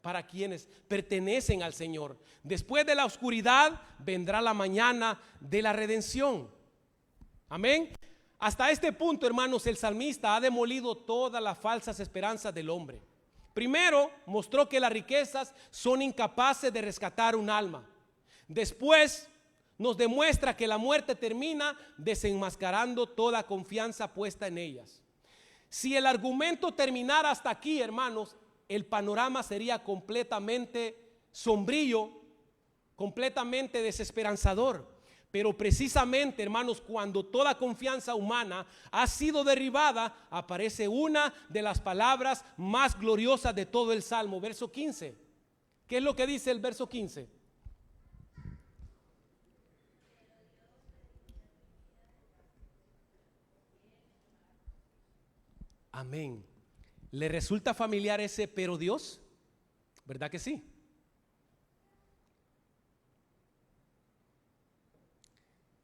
para quienes pertenecen al Señor. Después de la oscuridad vendrá la mañana de la redención. Amén. Hasta este punto, hermanos, el salmista ha demolido todas las falsas esperanzas del hombre. Primero, mostró que las riquezas son incapaces de rescatar un alma. Después, nos demuestra que la muerte termina desenmascarando toda confianza puesta en ellas. Si el argumento terminara hasta aquí, hermanos, el panorama sería completamente sombrío, completamente desesperanzador. Pero precisamente, hermanos, cuando toda confianza humana ha sido derribada, aparece una de las palabras más gloriosas de todo el Salmo, verso 15. ¿Qué es lo que dice el verso 15? Amén. ¿Le resulta familiar ese pero Dios? ¿Verdad que sí?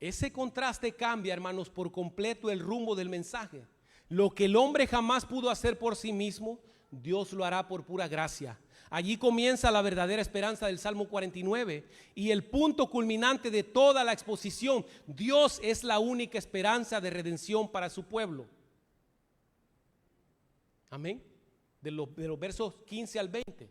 Ese contraste cambia, hermanos, por completo el rumbo del mensaje. Lo que el hombre jamás pudo hacer por sí mismo, Dios lo hará por pura gracia. Allí comienza la verdadera esperanza del Salmo 49 y el punto culminante de toda la exposición. Dios es la única esperanza de redención para su pueblo. Amén. De los versos 15 al 20.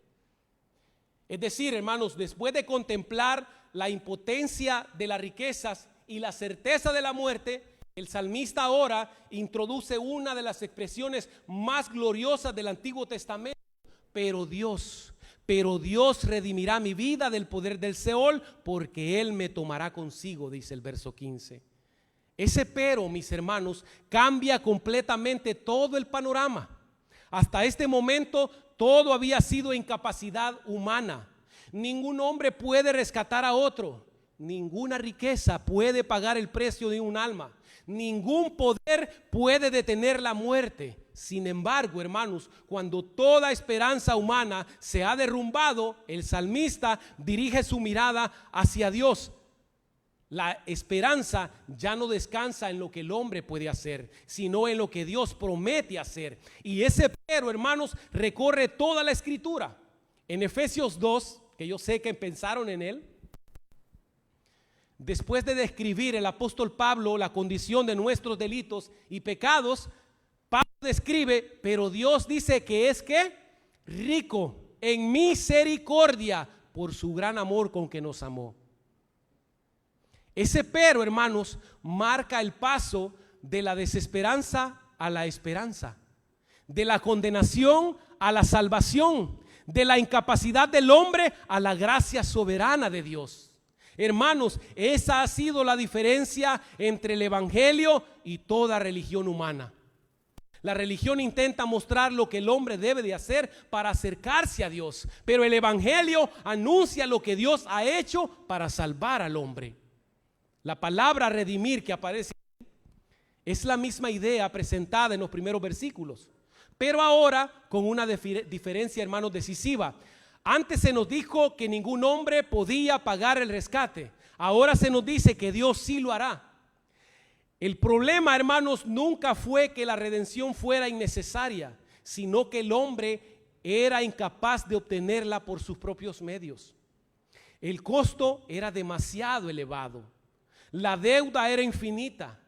Es decir, hermanos, después de contemplar la impotencia de las riquezas y la certeza de la muerte, el salmista ahora introduce una de las expresiones más gloriosas del Antiguo Testamento. Pero Dios redimirá mi vida del poder del Seol, porque Él me tomará consigo, dice el verso 15. Ese pero, mis hermanos, cambia completamente todo el panorama. Hasta este momento todo había sido incapacidad humana. Ningún hombre puede rescatar a otro. Ninguna riqueza puede pagar el precio de un alma. Ningún poder puede detener la muerte. Sin embargo, hermanos, cuando toda esperanza humana se ha derrumbado, el salmista dirige su mirada hacia Dios. La esperanza ya no descansa en lo que el hombre puede hacer, sino en lo que Dios promete hacer. Y ese pero, hermanos, recorre toda la escritura. En Efesios 2, que yo sé que pensaron en él, después de describir el apóstol Pablo la condición de nuestros delitos y pecados, Pablo describe, pero Dios dice que es que rico en misericordia por su gran amor con que nos amó. Ese pero, hermanos, marca el paso de la desesperanza a la esperanza, de la condenación a la salvación, de la incapacidad del hombre a la gracia soberana de Dios. Hermanos, esa ha sido la diferencia entre el evangelio y toda religión humana. La religión intenta mostrar lo que el hombre debe de hacer para acercarse a Dios, pero el evangelio anuncia lo que Dios ha hecho para salvar al hombre. La palabra redimir que aparece es la misma idea presentada en los primeros versículos, pero ahora con una diferencia, hermanos, decisiva. Antes se nos dijo que ningún hombre podía pagar el rescate. Ahora se nos dice que Dios sí lo hará. El problema, hermanos, nunca fue que la redención fuera innecesaria, sino que el hombre era incapaz de obtenerla por sus propios medios. El costo era demasiado elevado. La deuda era infinita.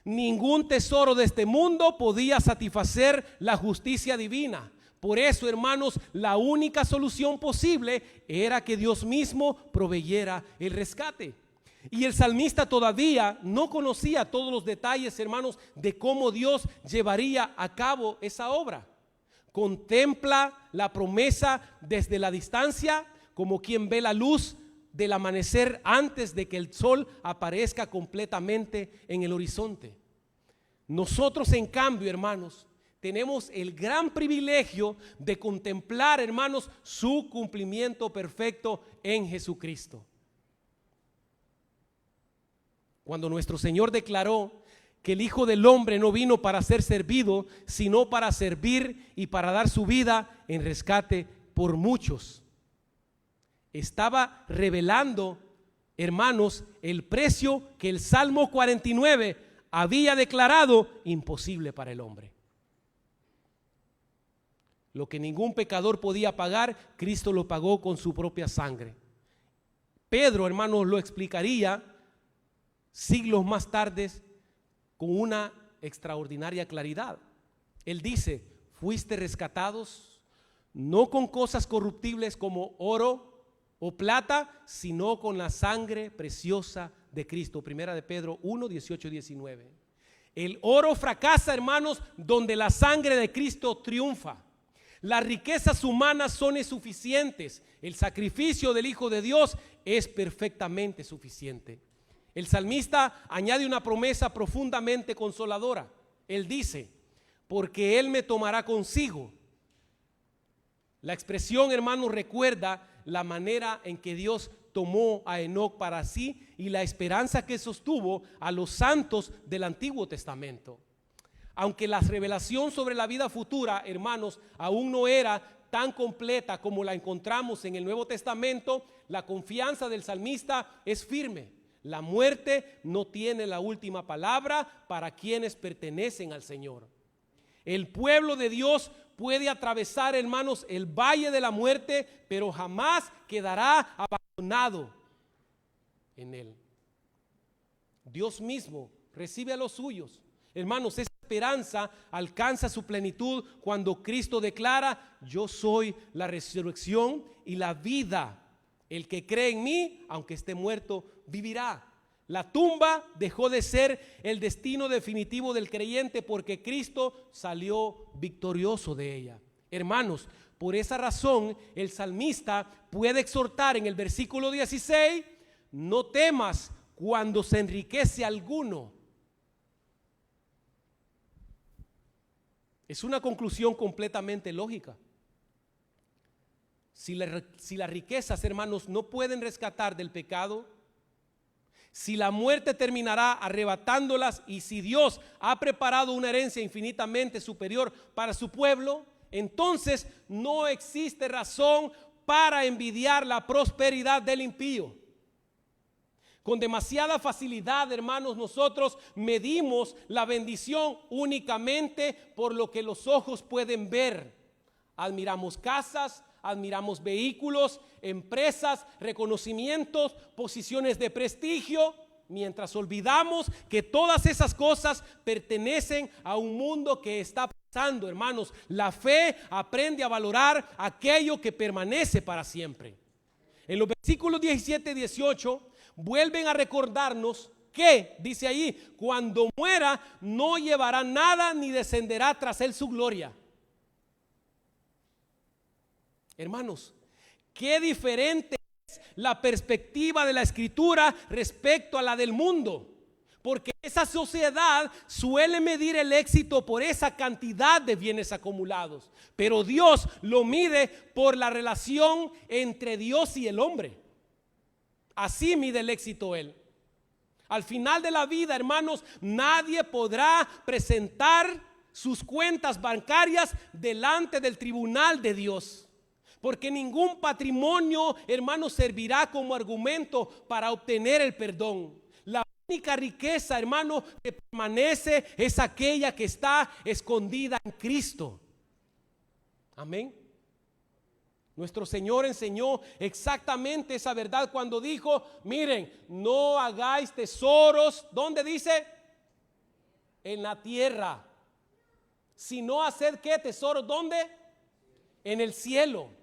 Ningún tesoro de este mundo podía satisfacer la justicia divina. Por eso, hermanos, la única solución posible era que Dios mismo proveyera el rescate. Y el salmista todavía no conocía todos los detalles, hermanos, de cómo Dios llevaría a cabo esa obra. Contempla la promesa desde la distancia, como quien ve la luz del amanecer antes de que el sol aparezca completamente en el horizonte. Nosotros, en cambio, hermanos, tenemos el gran privilegio de contemplar, hermanos, su cumplimiento perfecto en Jesucristo. Cuando nuestro Señor declaró que el Hijo del Hombre no vino para ser servido, sino para servir y para dar su vida en rescate por muchos, estaba revelando, hermanos, el precio que el Salmo 49 había declarado imposible para el hombre. Lo que ningún pecador podía pagar, Cristo lo pagó con su propia sangre. Pedro, hermanos, lo explicaría siglos más tarde con una extraordinaria claridad. Él dice: fuiste rescatados no con cosas corruptibles como oro o plata, sino con la sangre preciosa de Cristo. Primera de Pedro 1, 18 y 19. El oro fracasa, hermanos, donde la sangre de Cristo triunfa. Las riquezas humanas son insuficientes. El sacrificio del Hijo de Dios es perfectamente suficiente. El salmista añade una promesa profundamente consoladora. Él dice: porque Él me tomará consigo. La expresión, hermanos, recuerda la manera en que Dios tomó a Enoc para sí y la esperanza que sostuvo a los santos del Antiguo Testamento. Aunque la revelación sobre la vida futura, hermanos, aún no era tan completa como la encontramos en el Nuevo Testamento, la confianza del salmista es firme. La muerte no tiene la última palabra para quienes pertenecen al Señor. El pueblo de Dios puede atravesar, hermanos, el valle de la muerte, pero jamás quedará abandonado en él. Dios mismo recibe a los suyos. Hermanos, esa esperanza alcanza su plenitud cuando Cristo declara: yo soy la resurrección y la vida. El que cree en mí, aunque esté muerto, vivirá. La tumba dejó de ser el destino definitivo del creyente porque Cristo salió victorioso de ella. Hermanos, por esa razón el salmista puede exhortar en el versículo 16: no temas cuando se enriquece alguno. Es una conclusión completamente lógica. Si las riquezas, hermanos, no pueden rescatar del pecado, si la muerte terminará arrebatándolas y si Dios ha preparado una herencia infinitamente superior para su pueblo, entonces no existe razón para envidiar la prosperidad del impío. Con demasiada facilidad, hermanos, nosotros medimos la bendición únicamente por lo que los ojos pueden ver. Admiramos casas, admiramos vehículos, empresas, reconocimientos, posiciones de prestigio, mientras olvidamos que todas esas cosas pertenecen a un mundo que está pasando, hermanos. La fe aprende a valorar aquello que permanece para siempre. En los versículos 17 y 18 vuelven a recordarnos que, dice ahí, cuando muera no llevará nada ni descenderá tras él su gloria. Hermanos, qué diferente es la perspectiva de la Escritura respecto a la del mundo, porque esa sociedad suele medir el éxito por esa cantidad de bienes acumulados, pero Dios lo mide por la relación entre Dios y el hombre. Así mide el éxito Él. Al final de la vida, hermanos, nadie podrá presentar sus cuentas bancarias delante del tribunal de Dios. Porque ningún patrimonio, hermano, servirá como argumento para obtener el perdón. La única riqueza, hermano, que permanece es aquella que está escondida en Cristo. Amén. Nuestro Señor enseñó exactamente esa verdad cuando dijo: miren, no hagáis tesoros, ¿dónde dice? En la tierra. Sino haced ¿qué? Tesoros, ¿dónde? En el cielo.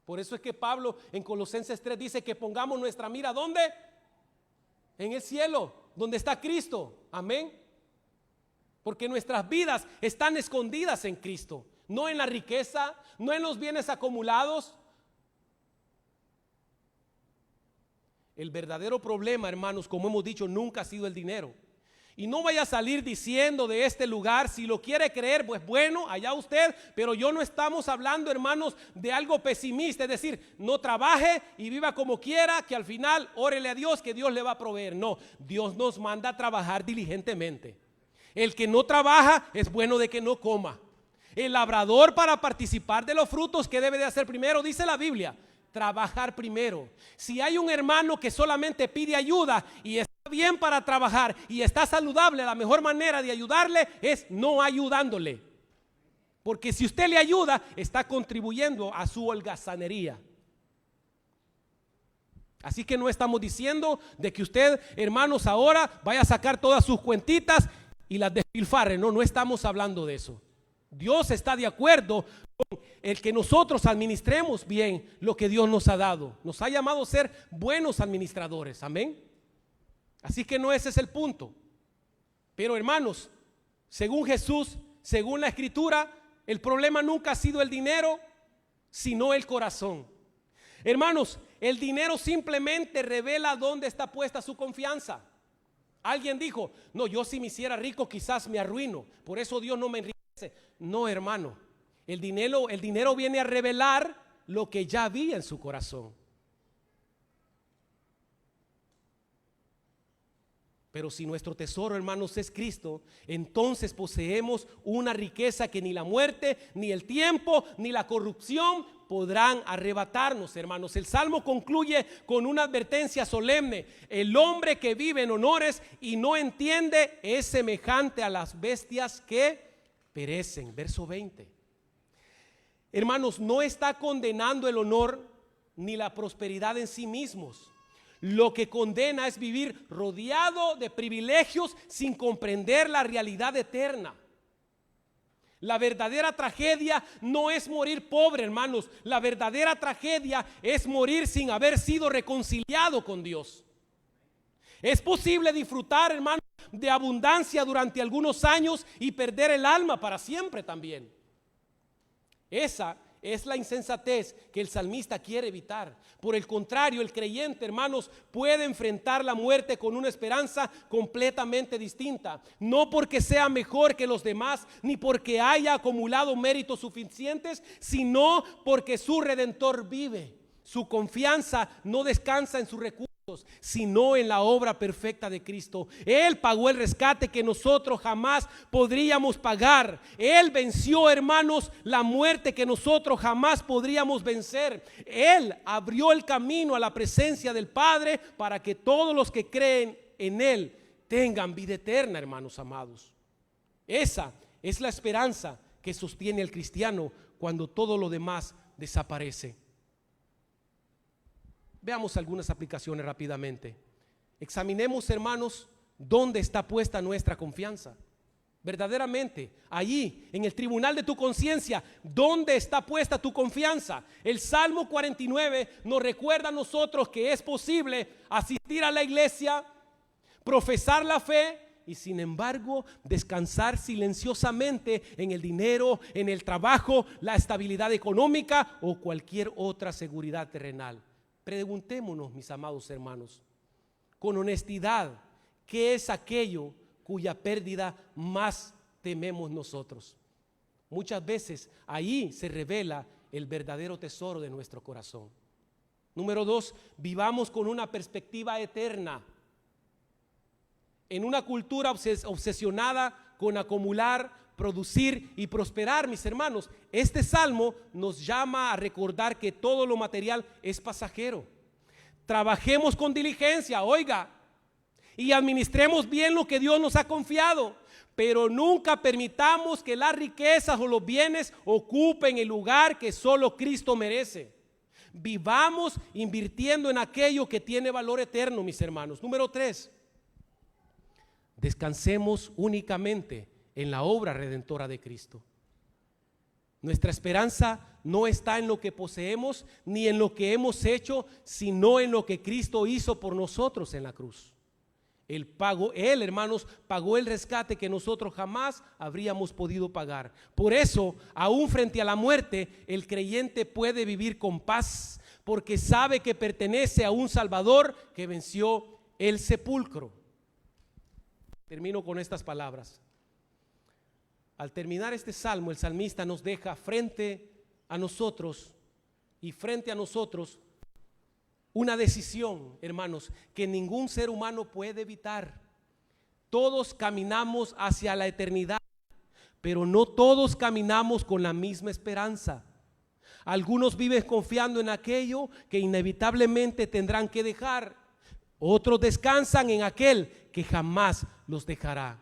Por eso es que Pablo en Colosenses 3 dice que pongamos nuestra mira ¿dónde? En el cielo, donde está Cristo. Amén. Porque nuestras vidas están escondidas en Cristo, no en la riqueza, no en los bienes acumulados. el verdadero problema, hermanos, como hemos dicho, nunca ha sido el dinero. Y no vaya a salir diciendo de este lugar, si lo quiere creer, pues bueno, allá usted, pero yo no estamos hablando, hermanos, de algo pesimista, es decir, no trabaje y viva como quiera, que al final órele a Dios, que Dios le va a proveer. No, Dios nos manda a trabajar diligentemente. El que no trabaja es bueno de que no coma. El labrador, para participar de los frutos, ¿qué debe de hacer primero? Dice la Biblia, trabajar primero. Si hay un hermano que solamente pide ayuda y está bien para trabajar y está saludable, la mejor manera de ayudarle es no ayudándole, porque si usted le ayuda, está contribuyendo a su holgazanería. Así que no estamos diciendo de que usted, hermanos, ahora vaya a sacar todas sus cuentitas y las despilfarre. No estamos hablando de eso. Dios está de acuerdo con el que nosotros administremos bien lo que Dios nos ha dado. Nos ha llamado a ser buenos administradores, amén. Así que no ese es el punto. Pero hermanos, según Jesús, según la Escritura, el problema nunca ha sido el dinero, sino el corazón. Hermanos, el dinero simplemente revela dónde está puesta su confianza. Alguien dijo, no, yo si me hiciera rico quizás me arruino, por eso Dios no me enriquece. No, hermano, el dinero viene a revelar lo que ya había en su corazón. Pero si nuestro tesoro, hermanos, es Cristo, entonces poseemos una riqueza que ni la muerte, ni el tiempo, ni la corrupción podrán arrebatarnos, hermanos. El Salmo concluye con una advertencia solemne. El hombre que vive en honores y no entiende es semejante a las bestias que perecen. Verso 20. Hermanos, no está condenando el honor ni la prosperidad en sí mismos. Lo que condena es vivir rodeado de privilegios sin comprender la realidad eterna. La verdadera tragedia no es morir pobre, hermanos. La verdadera tragedia es morir sin haber sido reconciliado con Dios. Es posible disfrutar, hermanos, de abundancia durante algunos años y perder el alma para siempre también. Esa es la insensatez que el salmista quiere evitar. Por el contrario, el creyente, hermanos, puede enfrentar la muerte con una esperanza completamente distinta. No porque sea mejor que los demás, ni porque haya acumulado méritos suficientes, sino porque su Redentor vive. Su confianza no descansa en sus recursos, sino en la obra perfecta de Cristo. Él pagó el rescate que nosotros jamás podríamos pagar. Él venció, hermanos, la muerte que nosotros jamás podríamos vencer. Él abrió el camino a la presencia del Padre para que todos los que creen en Él tengan vida eterna, hermanos amados. Esa es la esperanza que sostiene al cristiano cuando todo lo demás desaparece. Veamos algunas aplicaciones rápidamente. Examinemos, hermanos, dónde está puesta nuestra confianza. Verdaderamente, allí, en el tribunal de tu conciencia, ¿dónde está puesta tu confianza? El Salmo 49 nos recuerda a nosotros que es posible asistir a la iglesia, profesar la fe y sin embargo descansar silenciosamente en el dinero, en el trabajo, la estabilidad económica o cualquier otra seguridad terrenal. Preguntémonos, mis amados hermanos, con honestidad, ¿qué es aquello cuya pérdida más tememos nosotros? Muchas veces ahí se revela el verdadero tesoro de nuestro corazón. Número 2, vivamos con una perspectiva eterna. En una cultura obsesionada con acumular, producir y prosperar, mis hermanos, este salmo nos llama a recordar que todo lo material es pasajero. Trabajemos con diligencia, oiga, y administremos bien lo que Dios nos ha confiado, pero nunca permitamos que las riquezas o los bienes ocupen el lugar que solo Cristo merece. Vivamos invirtiendo en aquello que tiene valor eterno, mis hermanos. Número 3, descansemos únicamente en la obra redentora de Cristo. Nuestra esperanza no está en lo que poseemos ni en lo que hemos hecho, sino en lo que Cristo hizo por nosotros en la cruz. Él, hermanos, pagó el rescate que nosotros jamás habríamos podido pagar. Por eso, aún frente a la muerte, el creyente puede vivir con paz, porque sabe que pertenece a un Salvador que venció el sepulcro. Termino con estas palabras. Al terminar este salmo, el salmista nos deja frente a nosotros una decisión, hermanos, que ningún ser humano puede evitar. Todos caminamos hacia la eternidad, pero no todos caminamos con la misma esperanza. Algunos viven confiando en aquello que inevitablemente tendrán que dejar. Otros descansan en aquel que jamás los dejará.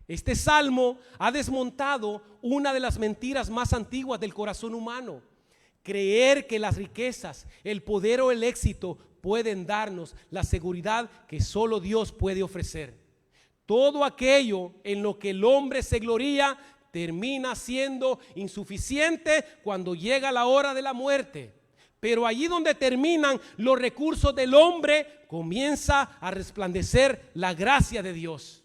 Este salmo ha desmontado una de las mentiras más antiguas del corazón humano: creer que las riquezas, el poder o el éxito pueden darnos la seguridad que solo Dios puede ofrecer. Todo aquello en lo que el hombre se gloría termina siendo insuficiente cuando llega la hora de la muerte. Pero allí donde terminan los recursos del hombre, comienza a resplandecer la gracia de Dios.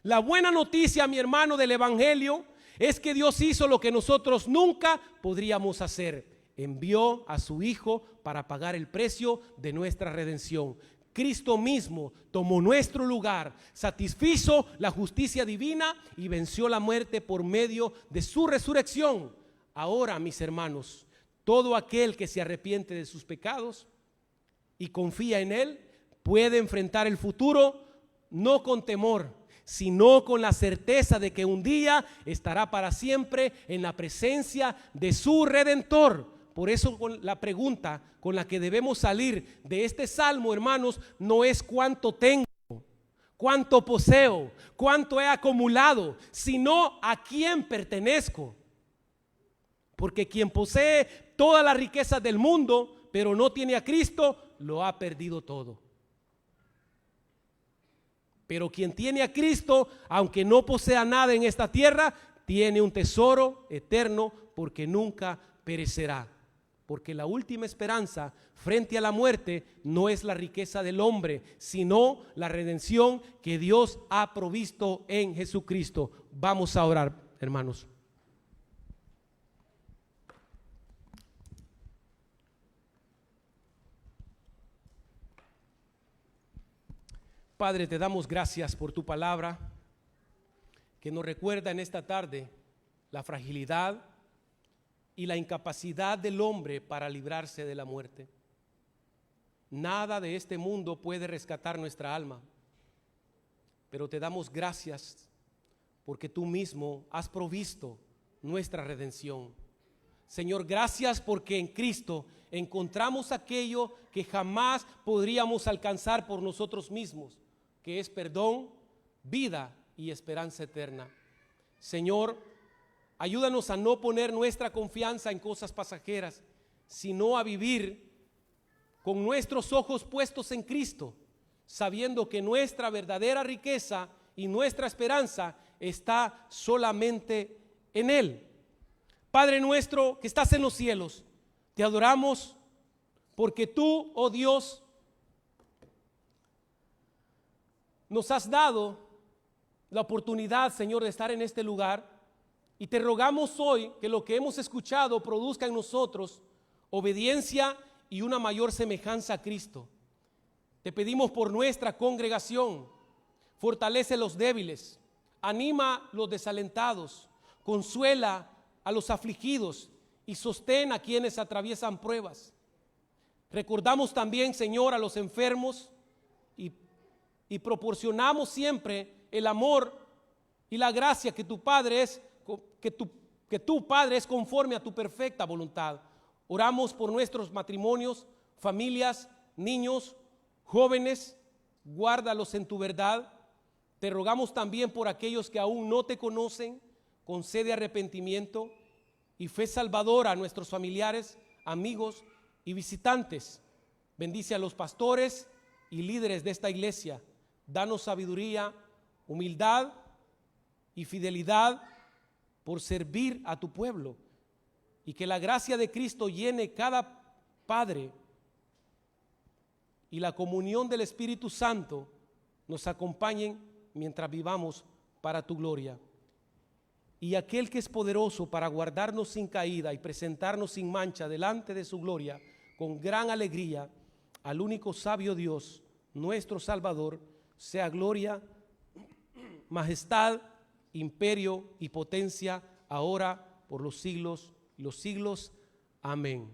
La buena noticia, mi hermano, del evangelio es que Dios hizo lo que nosotros nunca podríamos hacer. Envió a su Hijo para pagar el precio de nuestra redención. Cristo mismo tomó nuestro lugar, satisfizo la justicia divina y venció la muerte por medio de su resurrección. Ahora, mis hermanos, todo aquel que se arrepiente de sus pecados y confía en Él puede enfrentar el futuro no con temor, sino con la certeza de que un día estará para siempre en la presencia de su Redentor. Por eso la pregunta con la que debemos salir de este salmo, hermanos, no es cuánto tengo, cuánto poseo, cuánto he acumulado, sino a quién pertenezco. Porque quien posee todas las riquezas del mundo, pero no tiene a Cristo, lo ha perdido todo. Pero quien tiene a Cristo, aunque no posea nada en esta tierra, tiene un tesoro eterno porque nunca perecerá. Porque la última esperanza frente a la muerte no es la riqueza del hombre, sino la redención que Dios ha provisto en Jesucristo. Vamos a orar, hermanos. Padre, te damos gracias por tu palabra que nos recuerda en esta tarde la fragilidad y la incapacidad del hombre para librarse de la muerte. Nada de este mundo puede rescatar nuestra alma, pero te damos gracias porque tú mismo has provisto nuestra redención. Señor, gracias porque en Cristo encontramos aquello que jamás podríamos alcanzar por nosotros mismos, que es perdón, vida y esperanza eterna. Señor, ayúdanos a no poner nuestra confianza en cosas pasajeras, sino a vivir con nuestros ojos puestos en Cristo, sabiendo que nuestra verdadera riqueza y nuestra esperanza está solamente en Él. Padre nuestro que estás en los cielos, te adoramos porque tú, oh Dios, nos has dado la oportunidad, Señor, de estar en este lugar, y te rogamos hoy que lo que hemos escuchado produzca en nosotros obediencia y una mayor semejanza a Cristo. Te pedimos por nuestra congregación, fortalece los débiles, anima los desalentados, consuela a los afligidos y sostén a quienes atraviesan pruebas. Recordamos también, Señor, a los enfermos y proporcionamos siempre el amor y la gracia que tu Padre es conforme a tu perfecta voluntad. Oramos por nuestros matrimonios, familias, niños, jóvenes, guárdalos en tu verdad. Te rogamos también por aquellos que aún no te conocen, concede arrepentimiento y fe salvadora a nuestros familiares, amigos y visitantes. Bendice a los pastores y líderes de esta iglesia. Danos sabiduría, humildad y fidelidad por servir a tu pueblo, y que la gracia de Cristo llene cada padre y la comunión del Espíritu Santo nos acompañen mientras vivamos para tu gloria. Y aquel que es poderoso para guardarnos sin caída y presentarnos sin mancha delante de su gloria con gran alegría al único sabio Dios, nuestro Salvador, sea gloria, majestad, imperio y potencia, ahora por los siglos y los siglos. Amén.